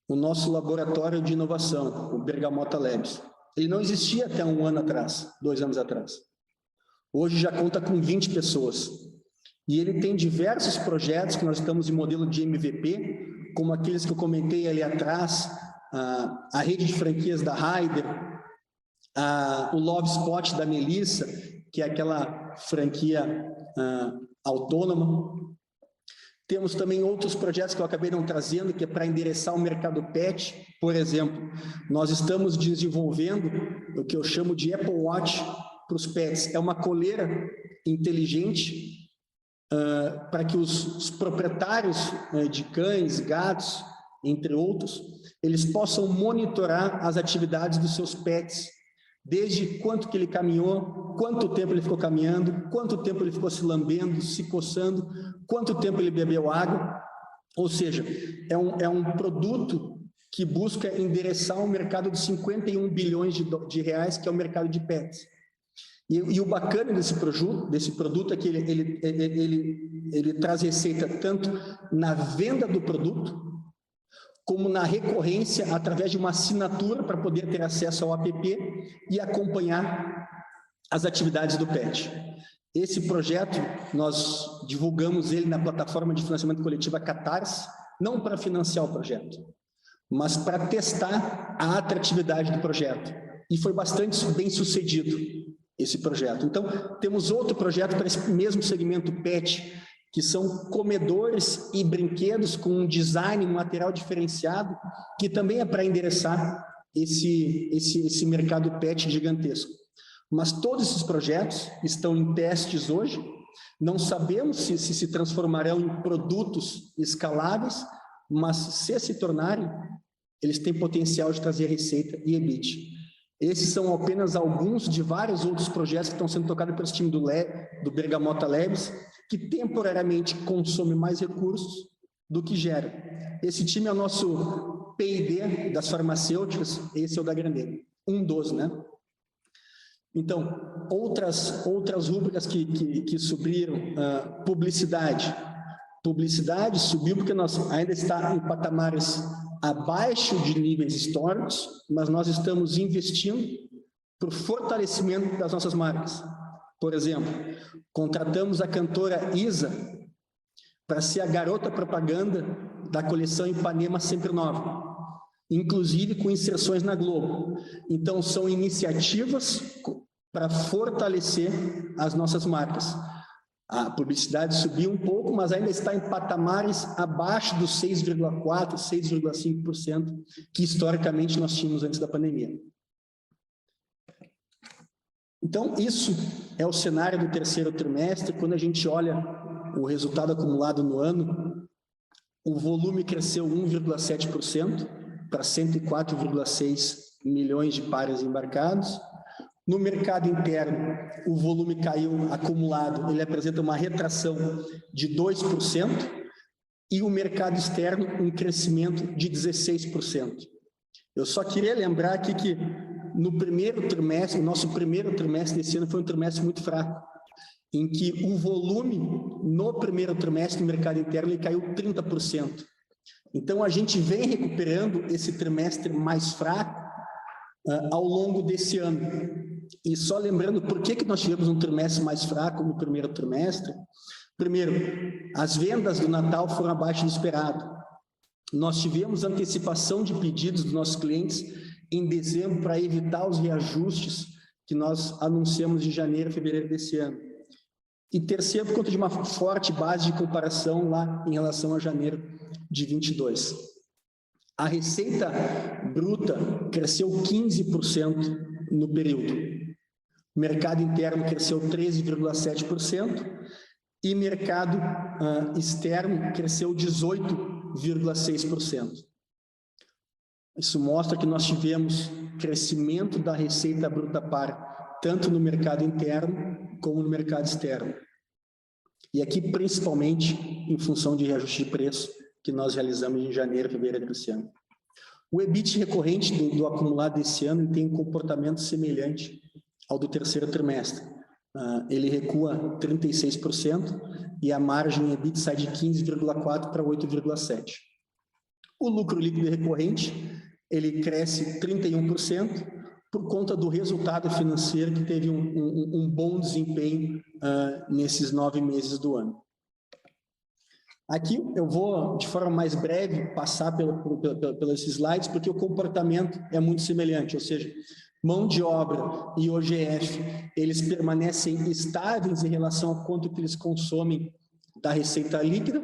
o nosso laboratório de inovação, o Bergamota Labs. Ele não existia até 1 ano atrás, 2 anos atrás. Hoje já conta com 20 pessoas. E ele tem diversos projetos que nós estamos em modelo de MVP, como aqueles que eu comentei ali atrás, a rede de franquias da Raider, o Love Spot da Melissa, que é aquela franquia autônoma. Temos também outros projetos que eu acabei não trazendo, que é para endereçar o mercado pet. Por exemplo, nós estamos desenvolvendo o que eu chamo de Apple Watch para os pets. É uma coleira inteligente para que os proprietários de cães, gatos, entre outros, eles possam monitorar as atividades dos seus pets, desde quanto que ele caminhou, quanto tempo ele ficou caminhando, quanto tempo ele ficou se lambendo, se coçando, quanto tempo ele bebeu água. Ou seja, é um produto que busca endereçar um mercado de 51 bilhões de reais, que é o mercado de pets. E o bacana desse produto é que ele traz receita tanto na venda do produto, como na recorrência, através de uma assinatura para poder ter acesso ao app e acompanhar as atividades do pet. Esse projeto, nós divulgamos ele na plataforma de financiamento coletivo Catarse, não para financiar o projeto, mas para testar a atratividade do projeto. E foi bastante bem sucedido esse projeto. Então, temos outro projeto para esse mesmo segmento pet, que são comedores e brinquedos com um design, um material diferenciado, que também é para endereçar esse mercado pet gigantesco. Mas todos esses projetos estão em testes hoje, não sabemos se transformarão em produtos escaláveis, mas se tornarem, eles têm potencial de trazer receita e EBIT. Esses são apenas alguns de vários outros projetos que estão sendo tocados pelo time do Bergamota Labs, que temporariamente consome mais recursos do que gera. Esse time é o nosso P&D das farmacêuticas, esse é o da Grendene, um dos, né? Então, outras rúbricas que subiram, publicidade. Publicidade subiu porque nós ainda está em patamares abaixo de níveis históricos, mas nós estamos investindo para o fortalecimento das nossas marcas. Por exemplo, contratamos a cantora Isa para ser a garota propaganda da coleção Ipanema Sempre Nova, inclusive com inserções na Globo. Então, são iniciativas para fortalecer as nossas marcas. A publicidade subiu um pouco, mas ainda está em patamares abaixo dos 6,4%, 6,5% que historicamente nós tínhamos antes da pandemia. Então, isso é o cenário do terceiro trimestre. Quando a gente olha o resultado acumulado no ano, o volume cresceu 1,7% para 104,6 milhões de pares embarcados. No mercado interno, o volume caiu acumulado, ele apresenta uma retração de 2%, e o mercado externo, um crescimento de 16%. Eu só queria lembrar aqui que no primeiro trimestre, o nosso primeiro trimestre desse ano foi um trimestre muito fraco, em que o volume no primeiro trimestre no mercado interno ele caiu 30%. Então, a gente vem recuperando esse trimestre mais fraco ao longo desse ano. E só lembrando por que nós tivemos um trimestre mais fraco no primeiro trimestre. Primeiro, as vendas do Natal foram abaixo do esperado. Nós tivemos antecipação de pedidos dos nossos clientes em dezembro para evitar os reajustes que nós anunciamos de janeiro e fevereiro desse ano. E terceiro, por conta de uma forte base de comparação lá em relação a janeiro de 22. A receita bruta cresceu 15% no período. O mercado interno cresceu 13,7% e mercado externo cresceu 18,6%. Isso mostra que nós tivemos crescimento da receita bruta par, tanto no mercado interno como no mercado externo. E aqui, principalmente, em função de reajuste de preço que nós realizamos em janeiro e fevereiro desse ano. O EBIT recorrente do acumulado desse ano tem um comportamento semelhante ao do terceiro trimestre. Ele recua 36% e a margem EBIT sai de 15,4% para 8,7%. O lucro líquido recorrente, ele cresce 31% por conta do resultado financeiro que teve um bom desempenho nesses 9 meses do ano. Aqui eu vou, de forma mais breve, passar pelos slides, porque o comportamento é muito semelhante, ou seja, mão de obra e OGF, eles permanecem estáveis em relação a quanto que eles consomem da receita líquida,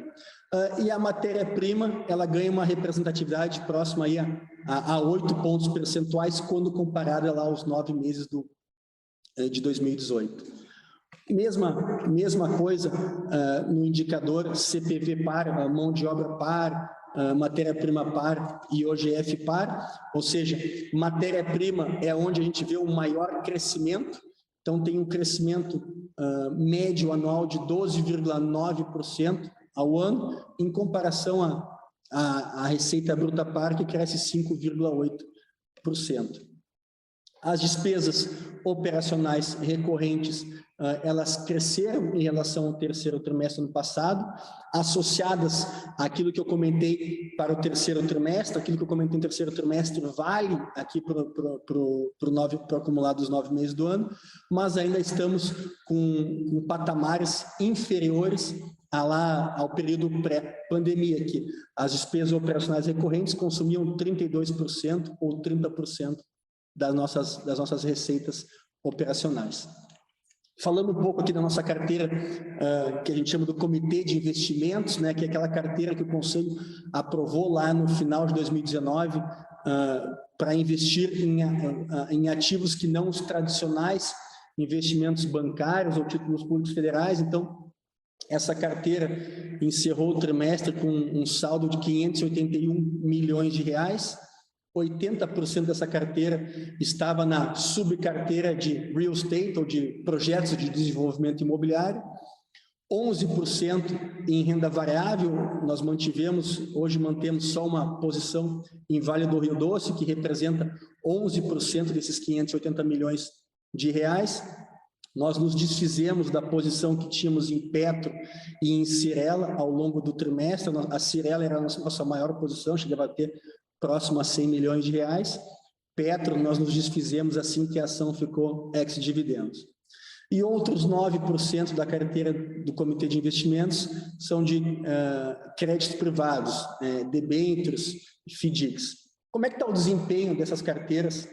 e a matéria-prima, ela ganha uma representatividade próxima aí a 8 pontos percentuais, quando comparada lá aos 9 meses de 2018. Mesma coisa no indicador CPV par, mão de obra par, matéria-prima par e OGF par, ou seja, matéria-prima é onde a gente vê o maior crescimento, então tem um crescimento médio anual de 12,9% ao ano, em comparação à receita bruta par, que cresce 5,8%. As despesas operacionais recorrentes, elas cresceram em relação ao terceiro trimestre do ano passado, associadas àquilo que eu comentei para o terceiro trimestre, aquilo que eu comentei no terceiro trimestre vale aqui para o acumulado dos 9 meses do ano, mas ainda estamos com patamares inferiores ao período pré-pandemia, que as despesas operacionais recorrentes consumiam 32% ou 30% das nossas receitas operacionais. Falando um pouco aqui da nossa carteira, que a gente chama do Comitê de Investimentos, né, que é aquela carteira que o Conselho aprovou lá no final de 2019 para investir em ativos que não os tradicionais, investimentos bancários ou títulos públicos federais. Então, essa carteira encerrou o trimestre com um saldo de 581 milhões de reais, 80% dessa carteira estava na subcarteira de real estate, ou de projetos de desenvolvimento imobiliário, 11% em renda variável. Nós hoje mantemos só uma posição em Vale do Rio Doce, que representa 11% desses 580 milhões de reais. Nós nos desfizemos da posição que tínhamos em Petro e em Cyrela ao longo do trimestre. A Cyrela era a nossa maior posição, chegava a ter próximo a 100 milhões de reais. Petro, nós nos desfizemos assim que a ação ficou ex-dividendos. E outros 9% da carteira do Comitê de Investimentos são de créditos privados, debêntures e FDICs. Como é que está o desempenho dessas carteiras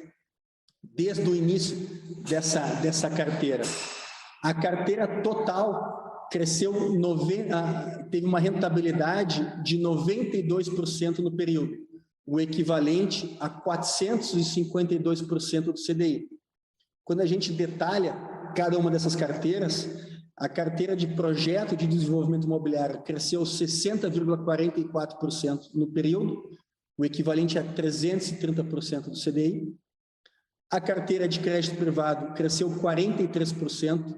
desde o início dessa carteira? A carteira total cresceu, teve uma rentabilidade de 92% no período, o equivalente a 452% do CDI. Quando a gente detalha cada uma dessas carteiras, a carteira de projeto de desenvolvimento imobiliário cresceu 60,44% no período, o equivalente a 330% do CDI. A carteira de crédito privado cresceu 43%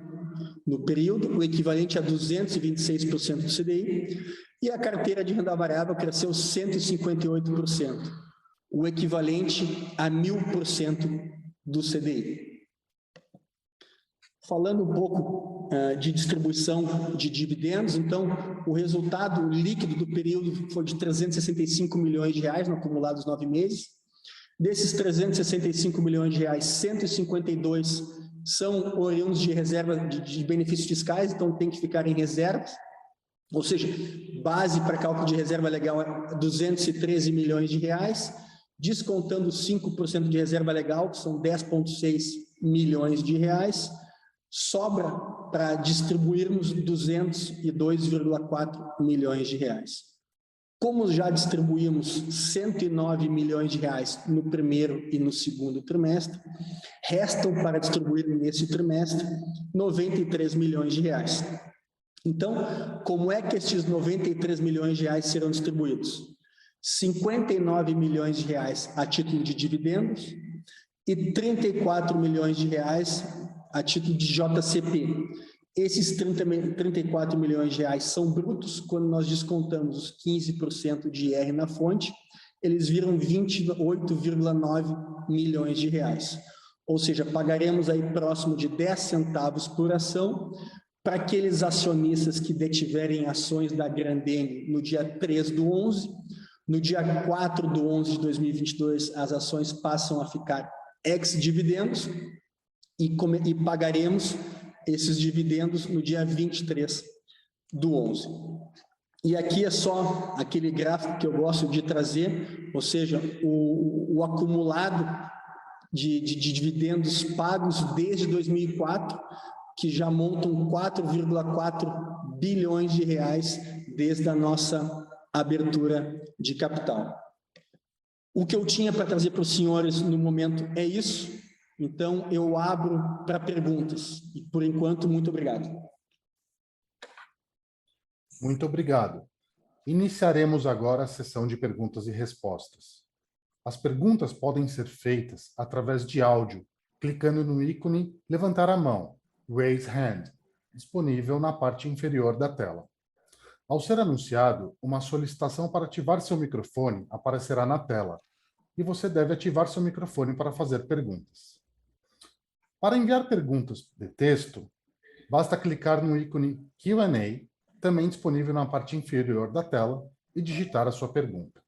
no período, o equivalente a 226% do CDI. E a carteira de renda variável cresceu 158%, o equivalente a 1000% do CDI. Falando um pouco de distribuição de dividendos, então, o resultado líquido do período foi de 365 milhões de reais no acumulado dos 9 meses. Desses 365 milhões de reais, 152 são oriundos de reserva de benefícios fiscais, então tem que ficar em reservas. Ou seja, base para cálculo de reserva legal é 213 milhões de reais, descontando 5% de reserva legal, que são 10,6 milhões de reais, sobra para distribuirmos 202,4 milhões de reais. Como já distribuímos 109 milhões de reais no primeiro e no segundo trimestre, restam para distribuir nesse trimestre 93 milhões de reais. Então, como é que estes 93 milhões de reais serão distribuídos? 59 milhões de reais a título de dividendos e 34 milhões de reais a título de JCP. Esses 34 milhões de reais são brutos. Quando nós descontamos os 15% de IR na fonte, eles viram 28,9 milhões de reais. Ou seja, pagaremos aí próximo de 10 centavos por ação para aqueles acionistas que detiverem ações da Grendene no dia 3 do 11, no dia 4 do 11 de 2022, as ações passam a ficar ex-dividendos e pagaremos esses dividendos no dia 23 do 11. E aqui é só aquele gráfico que eu gosto de trazer, ou seja, o acumulado de dividendos pagos desde 2004, que já montam 4,4 bilhões de reais desde a nossa abertura de capital. O que eu tinha para trazer para os senhores no momento é isso. Então, eu abro para perguntas. E, por enquanto, muito obrigado. Muito obrigado. Iniciaremos agora a sessão de perguntas e respostas. As perguntas podem ser feitas através de áudio, clicando no ícone Levantar a mão, Raise Hand, disponível na parte inferior da tela. Ao ser anunciado, uma solicitação para ativar seu microfone aparecerá na tela, e você deve ativar seu microfone para fazer perguntas. Para enviar perguntas de texto, basta clicar no ícone Q&A, também disponível na parte inferior da tela, e digitar a sua pergunta.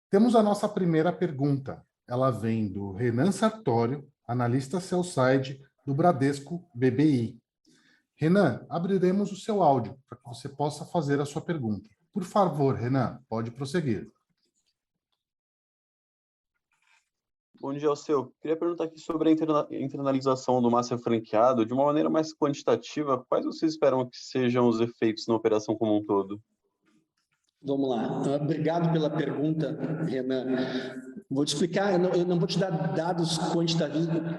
Temos a nossa primeira pergunta. Ela vem do Renan Sartório, analista sell-side do Bradesco BBI. Renan, abriremos o seu áudio para que você possa fazer a sua pergunta. Por favor, Renan, pode prosseguir. Bom dia, Alceu. Queria perguntar aqui sobre a internalização do master franqueado. De uma maneira mais quantitativa, quais vocês esperam que sejam os efeitos na operação como um todo? Vamos lá. Obrigado pela pergunta, Renan. Vou te explicar, eu não vou te dar dados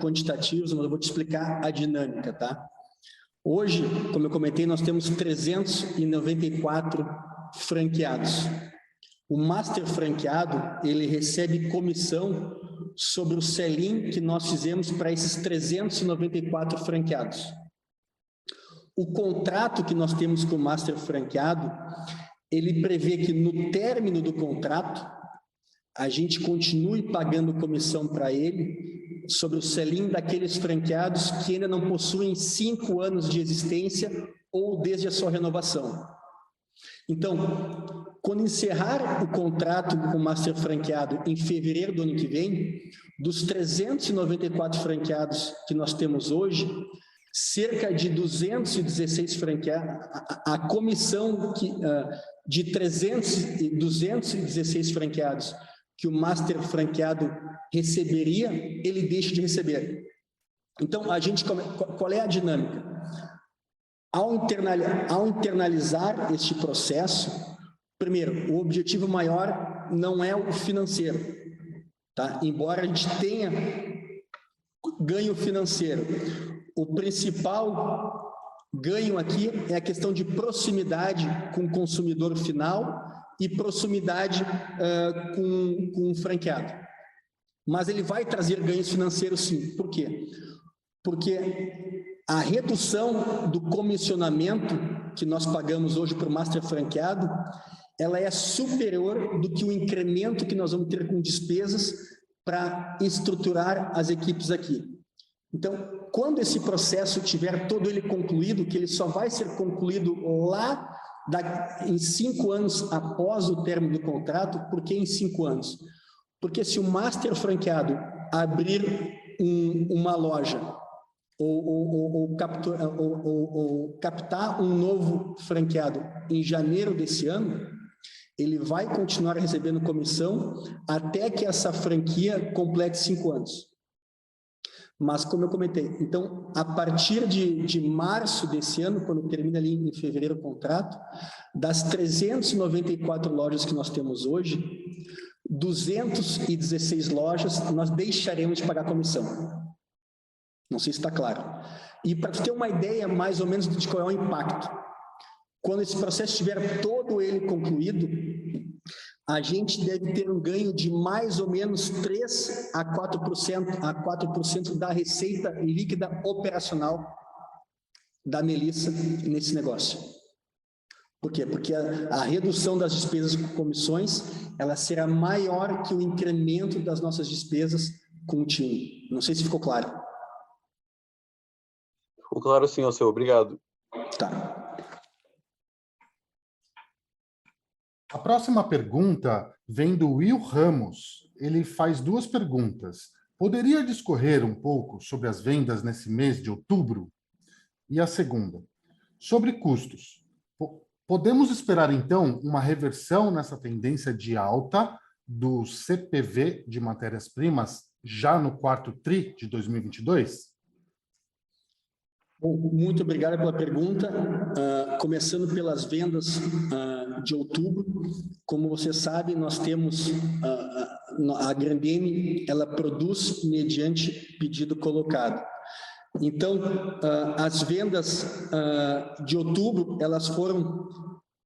quantitativos, mas eu vou te explicar a dinâmica, tá? Hoje, como eu comentei, nós temos 394 franqueados. O master franqueado, ele recebe comissão sobre o sell-in que nós fizemos para esses 394 franqueados. O contrato que nós temos com o master franqueado, ele prevê que no término do contrato, a gente continue pagando comissão para ele sobre o sell-in daqueles franqueados que ainda não possuem 5 anos de existência ou desde a sua renovação. Então, quando encerrar o contrato com o master franqueado em fevereiro do ano que vem, dos 394 franqueados que nós temos hoje, cerca de 216 franqueados, a comissão de 216 franqueados que o master franqueado receberia, ele deixa de receber. Então, qual é a dinâmica? Ao internalizar este processo, primeiro, o objetivo maior não é o financeiro, tá? Embora a gente tenha ganho financeiro, o principal ganho aqui é a questão de proximidade com o consumidor final e proximidade com o franqueado. Mas ele vai trazer ganhos financeiros sim. Por quê? Porque a redução do comissionamento que nós pagamos hoje para o master franqueado, ela é superior do que o incremento que nós vamos ter com despesas para estruturar as equipes aqui. Então, quando esse processo tiver todo ele concluído, que ele só vai ser concluído lá em 5 anos após o término do contrato. Por que em 5 anos? Porque se o master franqueado abrir uma loja ou captar um novo franqueado em janeiro desse ano, ele vai continuar recebendo comissão até que essa franquia complete 5 anos. Mas, como eu comentei, então, a partir de março desse ano, quando termina ali em fevereiro o contrato, das 394 lojas que nós temos hoje, 216 lojas nós deixaremos de pagar comissão. Não sei se está claro. E para ter uma ideia mais ou menos de qual é o impacto, quando esse processo estiver todo ele concluído, a gente deve ter um ganho de mais ou menos 3 a 4% da receita líquida operacional da Melissa nesse negócio. Por quê? Porque a redução das despesas com comissões, ela será maior que o incremento das nossas despesas com o time. Não sei se ficou claro. Ficou claro sim, Alceu. Obrigado. Tá. A próxima pergunta vem do Will Ramos. Ele faz 2 perguntas. Poderia discorrer um pouco sobre as vendas nesse mês de outubro? E a segunda, sobre custos. Podemos esperar, então, uma reversão nessa tendência de alta do CPV de matérias-primas já no 4º TRI de 2022? Bom, muito obrigado pela pergunta. Começando pelas vendas de outubro. Como você sabe, nós temos a Grendene, ela produz mediante pedido colocado. Então, as vendas de outubro, elas foram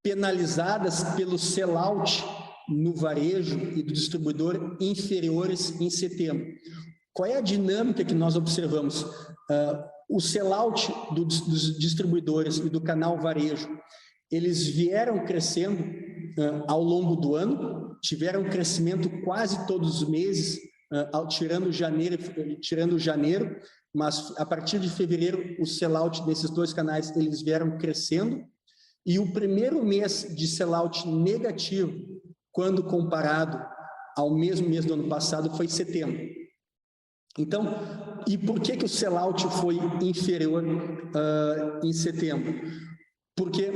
penalizadas pelo sell-out no varejo e do distribuidor inferiores em setembro. Qual é a dinâmica que nós observamos? O sell-out dos distribuidores e do canal varejo, eles vieram crescendo ao longo do ano, tiveram crescimento quase todos os meses, tirando janeiro, mas a partir de fevereiro, o sell-out desses dois canais, eles vieram crescendo, e o primeiro mês de sell-out negativo, quando comparado ao mesmo mês do ano passado, foi setembro. Então, e por que o sell-out foi inferior em setembro? Porque,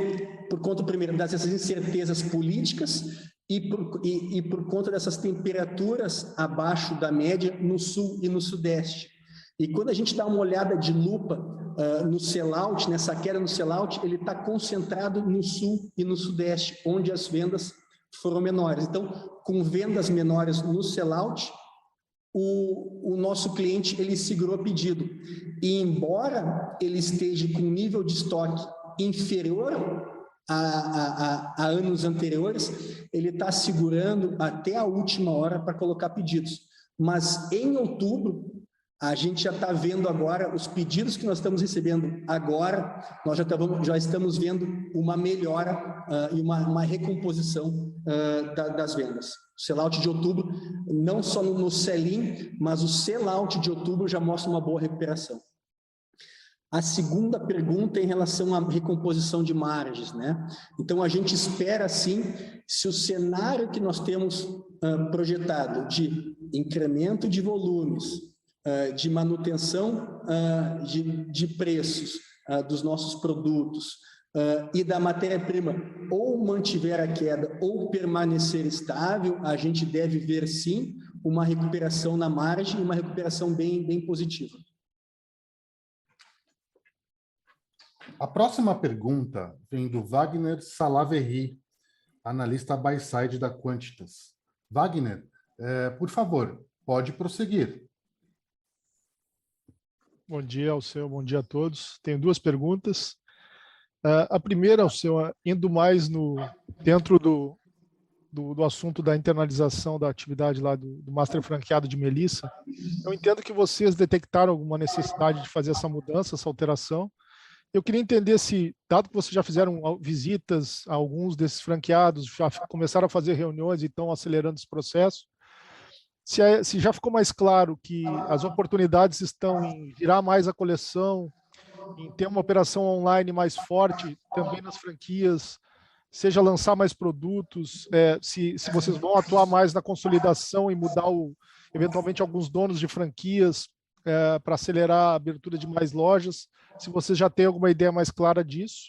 por conta, primeiro, dessas incertezas políticas e por conta dessas temperaturas abaixo da média no sul e no sudeste. E quando a gente dá uma olhada de lupa no sell-out, nessa queda no sell-out, ele está concentrado no sul e no sudeste, onde as vendas foram menores. Então, com vendas menores no sell-out, o nosso cliente, ele segurou o pedido. E embora ele esteja com um nível de estoque inferior a anos anteriores, ele está segurando até a última hora para colocar pedidos. Mas em outubro, a gente já está vendo agora, os pedidos que nós estamos recebendo agora, nós já estamos vendo uma melhora e uma recomposição das vendas. O sell-out de outubro, não só no sell-in, mas o sell-out de outubro já mostra uma boa recuperação. A segunda pergunta é em relação à recomposição de margens, né? Então, a gente espera, sim, se o cenário que nós temos projetado de incremento de volumes, de manutenção de preços dos nossos produtos e da matéria-prima ou mantiver a queda ou permanecer estável, a gente deve ver, sim, uma recuperação na margem e uma recuperação bem positiva. A próxima pergunta vem do Wagner Salaverry, analista buy-side da Quantitas. Wagner, por favor, pode prosseguir. Bom dia, Alceu, bom dia a todos. Tenho duas perguntas. A primeira, Alceu, indo mais dentro do assunto da internalização da atividade lá do Master Franqueado de Melissa, eu entendo que vocês detectaram alguma necessidade de fazer essa mudança, essa alteração. Eu queria entender se, dado que vocês já fizeram visitas a alguns desses franqueados, já começaram a fazer reuniões e estão acelerando esse processo, se já ficou mais claro que as oportunidades estão em virar mais a coleção, em ter uma operação online mais forte também nas franquias, seja lançar mais produtos, se vocês vão atuar mais na consolidação e mudar eventualmente alguns donos de franquias para acelerar a abertura de mais lojas, se vocês já têm alguma ideia mais clara disso.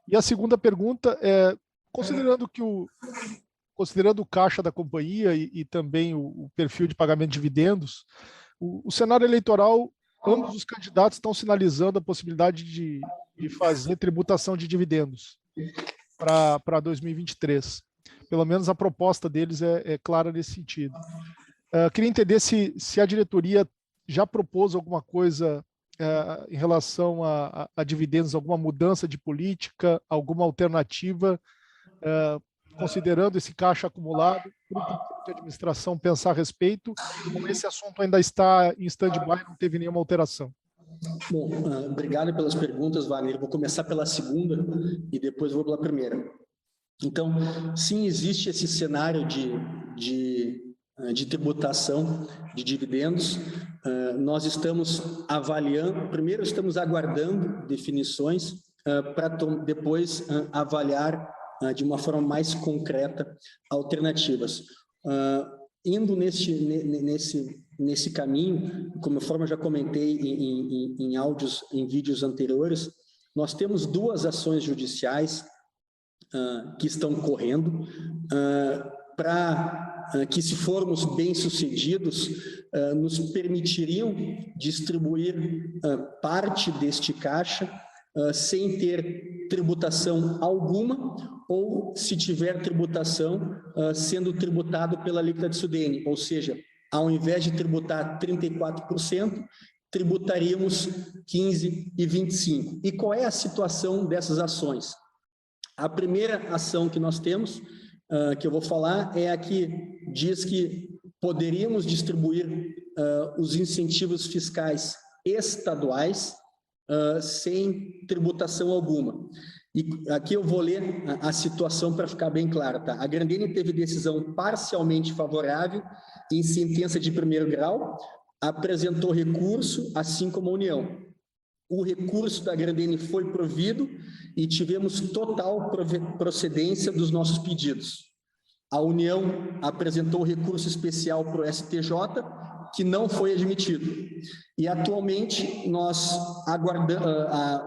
E a segunda pergunta é, considerando o caixa da companhia e também o perfil de pagamento de dividendos, o cenário eleitoral, ambos os candidatos estão sinalizando a possibilidade de fazer tributação de dividendos para 2023. Pelo menos a proposta deles é clara nesse sentido. Queria entender se a diretoria já propôs alguma coisa em relação a dividendos, alguma mudança de política, alguma alternativa, considerando esse caixa acumulado, para o Conselho de Administração pensar a respeito, como esse assunto ainda está em stand-by, não teve nenhuma alteração. Bom, obrigado pelas perguntas, Wagner. Eu vou começar pela segunda e depois vou pela primeira. Então, sim, existe esse cenário de tributação de dividendos. Nós estamos avaliando, primeiro estamos aguardando definições para depois avaliar de uma forma mais concreta alternativas. Indo nesse caminho, conforme eu já comentei em áudios, em vídeos anteriores, nós temos duas ações judiciais que estão correndo para que, se formos bem-sucedidos, nos permitiriam distribuir parte deste caixa sem ter tributação alguma ou se tiver tributação sendo tributado pela alíquota de SUDENE, ou seja, ao invés de tributar 34%, tributaríamos 15% e 25%. E qual é a situação dessas ações? A primeira ação que nós temos, que eu vou falar, é a que diz que poderíamos distribuir os incentivos fiscais estaduais sem tributação alguma. E aqui eu vou ler a situação para ficar bem clara, tá? A Grendene teve decisão parcialmente favorável em sentença de primeiro grau, apresentou recurso, assim como a União. O recurso da Grendene foi provido e tivemos total procedência dos nossos pedidos. A União apresentou recurso especial para o STJ, que não foi admitido. E, atualmente, nós aguardamos,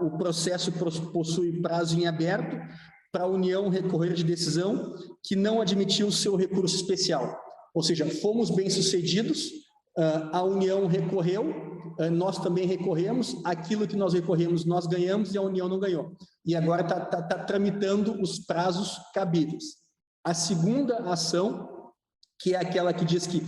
o processo possui prazo em aberto para a União recorrer de decisão que não admitiu o seu recurso especial. Ou seja, fomos bem-sucedidos, a União recorreu, nós também recorremos, aquilo que nós recorremos nós ganhamos e a União não ganhou. E agora está tramitando os prazos cabíveis. A segunda ação, que é aquela que diz que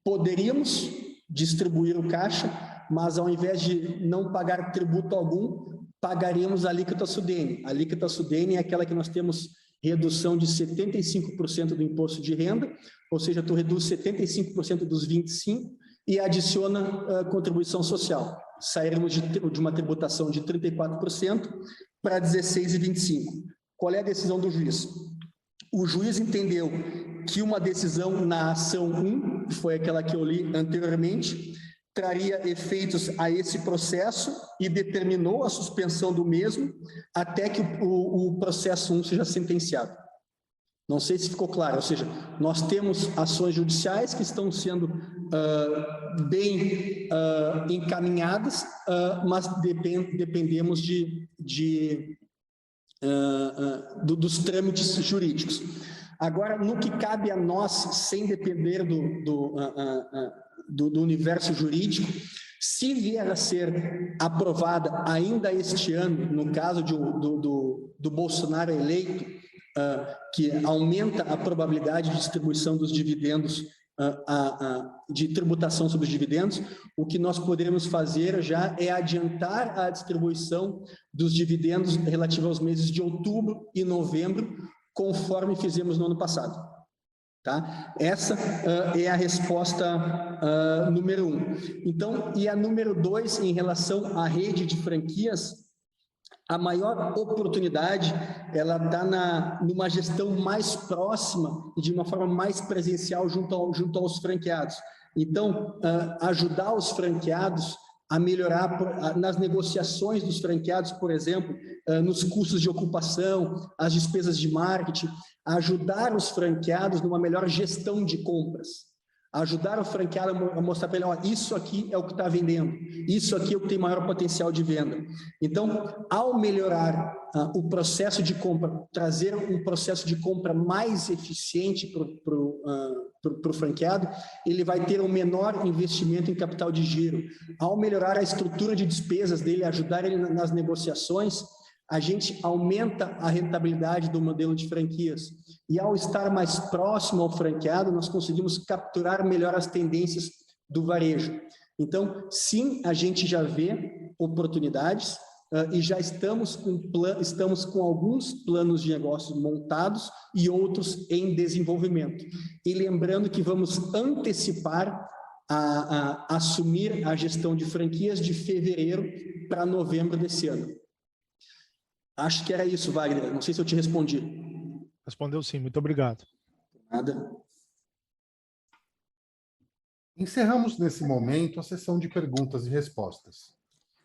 poderíamos distribuir o caixa, mas ao invés de não pagar tributo algum, pagaríamos a alíquota SUDENE. A alíquota SUDENE é aquela que nós temos redução de 75% do imposto de renda, ou seja, tu reduz 75% dos 25% e adiciona contribuição social. Sairemos de uma tributação de 34% para 16% e 25%. Qual é a decisão do juiz? O juiz entendeu que uma decisão na ação 1, que foi aquela que eu li anteriormente, traria efeitos a esse processo e determinou a suspensão do mesmo até que o processo 1 seja sentenciado. Não sei se ficou claro, ou seja, nós temos ações judiciais que estão sendo bem encaminhadas, mas dependemos dos trâmites jurídicos. Agora, no que cabe a nós, sem depender do universo jurídico, se vier a ser aprovada ainda este ano, no caso do Bolsonaro eleito, que aumenta a probabilidade de distribuição dos dividendos, de tributação sobre os dividendos, o que nós poderemos fazer já é adiantar a distribuição dos dividendos relativos aos meses de outubro e novembro, conforme fizemos no ano passado. Tá? Essa é a resposta número 1. Então, e a número 2, em relação à rede de franquias, a maior oportunidade, ela está numa gestão mais próxima e de uma forma mais presencial junto aos franqueados. Então, ajudar os franqueados a melhorar nas negociações dos franqueados, por exemplo, nos custos de ocupação, as despesas de marketing, ajudar os franqueados numa melhor gestão de compras, ajudar o franqueado a mostrar para ele, ó, isso aqui é o que está vendendo, isso aqui é o que tem maior potencial de venda. Então, ao melhorar o processo de compra, trazer um processo de compra mais eficiente para o franqueado, ele vai ter um menor investimento em capital de giro. Ao melhorar a estrutura de despesas dele, ajudar ele nas negociações, a gente aumenta a rentabilidade do modelo de franquias. E ao estar mais próximo ao franqueado, nós conseguimos capturar melhor as tendências do varejo. Então, sim, a gente já vê oportunidades e já estamos com alguns planos de negócios montados e outros em desenvolvimento. E lembrando que vamos antecipar a assumir a gestão de franquias de fevereiro para novembro desse ano. Acho que era isso, Wagner. Não sei se eu te respondi. Respondeu sim, muito obrigado. Nada. Encerramos nesse momento a sessão de perguntas e respostas.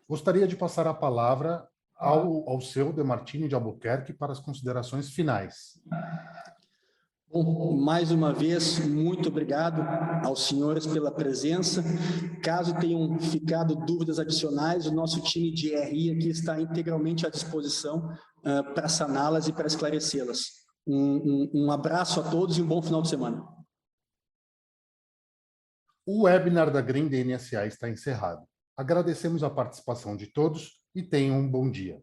Gostaria de passar a palavra ao seu Demartini de Albuquerque para as considerações finais. Bom, mais uma vez, muito obrigado aos senhores pela presença. Caso tenham ficado dúvidas adicionais, o nosso time de RI aqui está integralmente à disposição para saná-las e para esclarecê-las. Um abraço a todos e um bom final de semana. O webinar da Grendene SA está encerrado. Agradecemos a participação de todos e tenham um bom dia.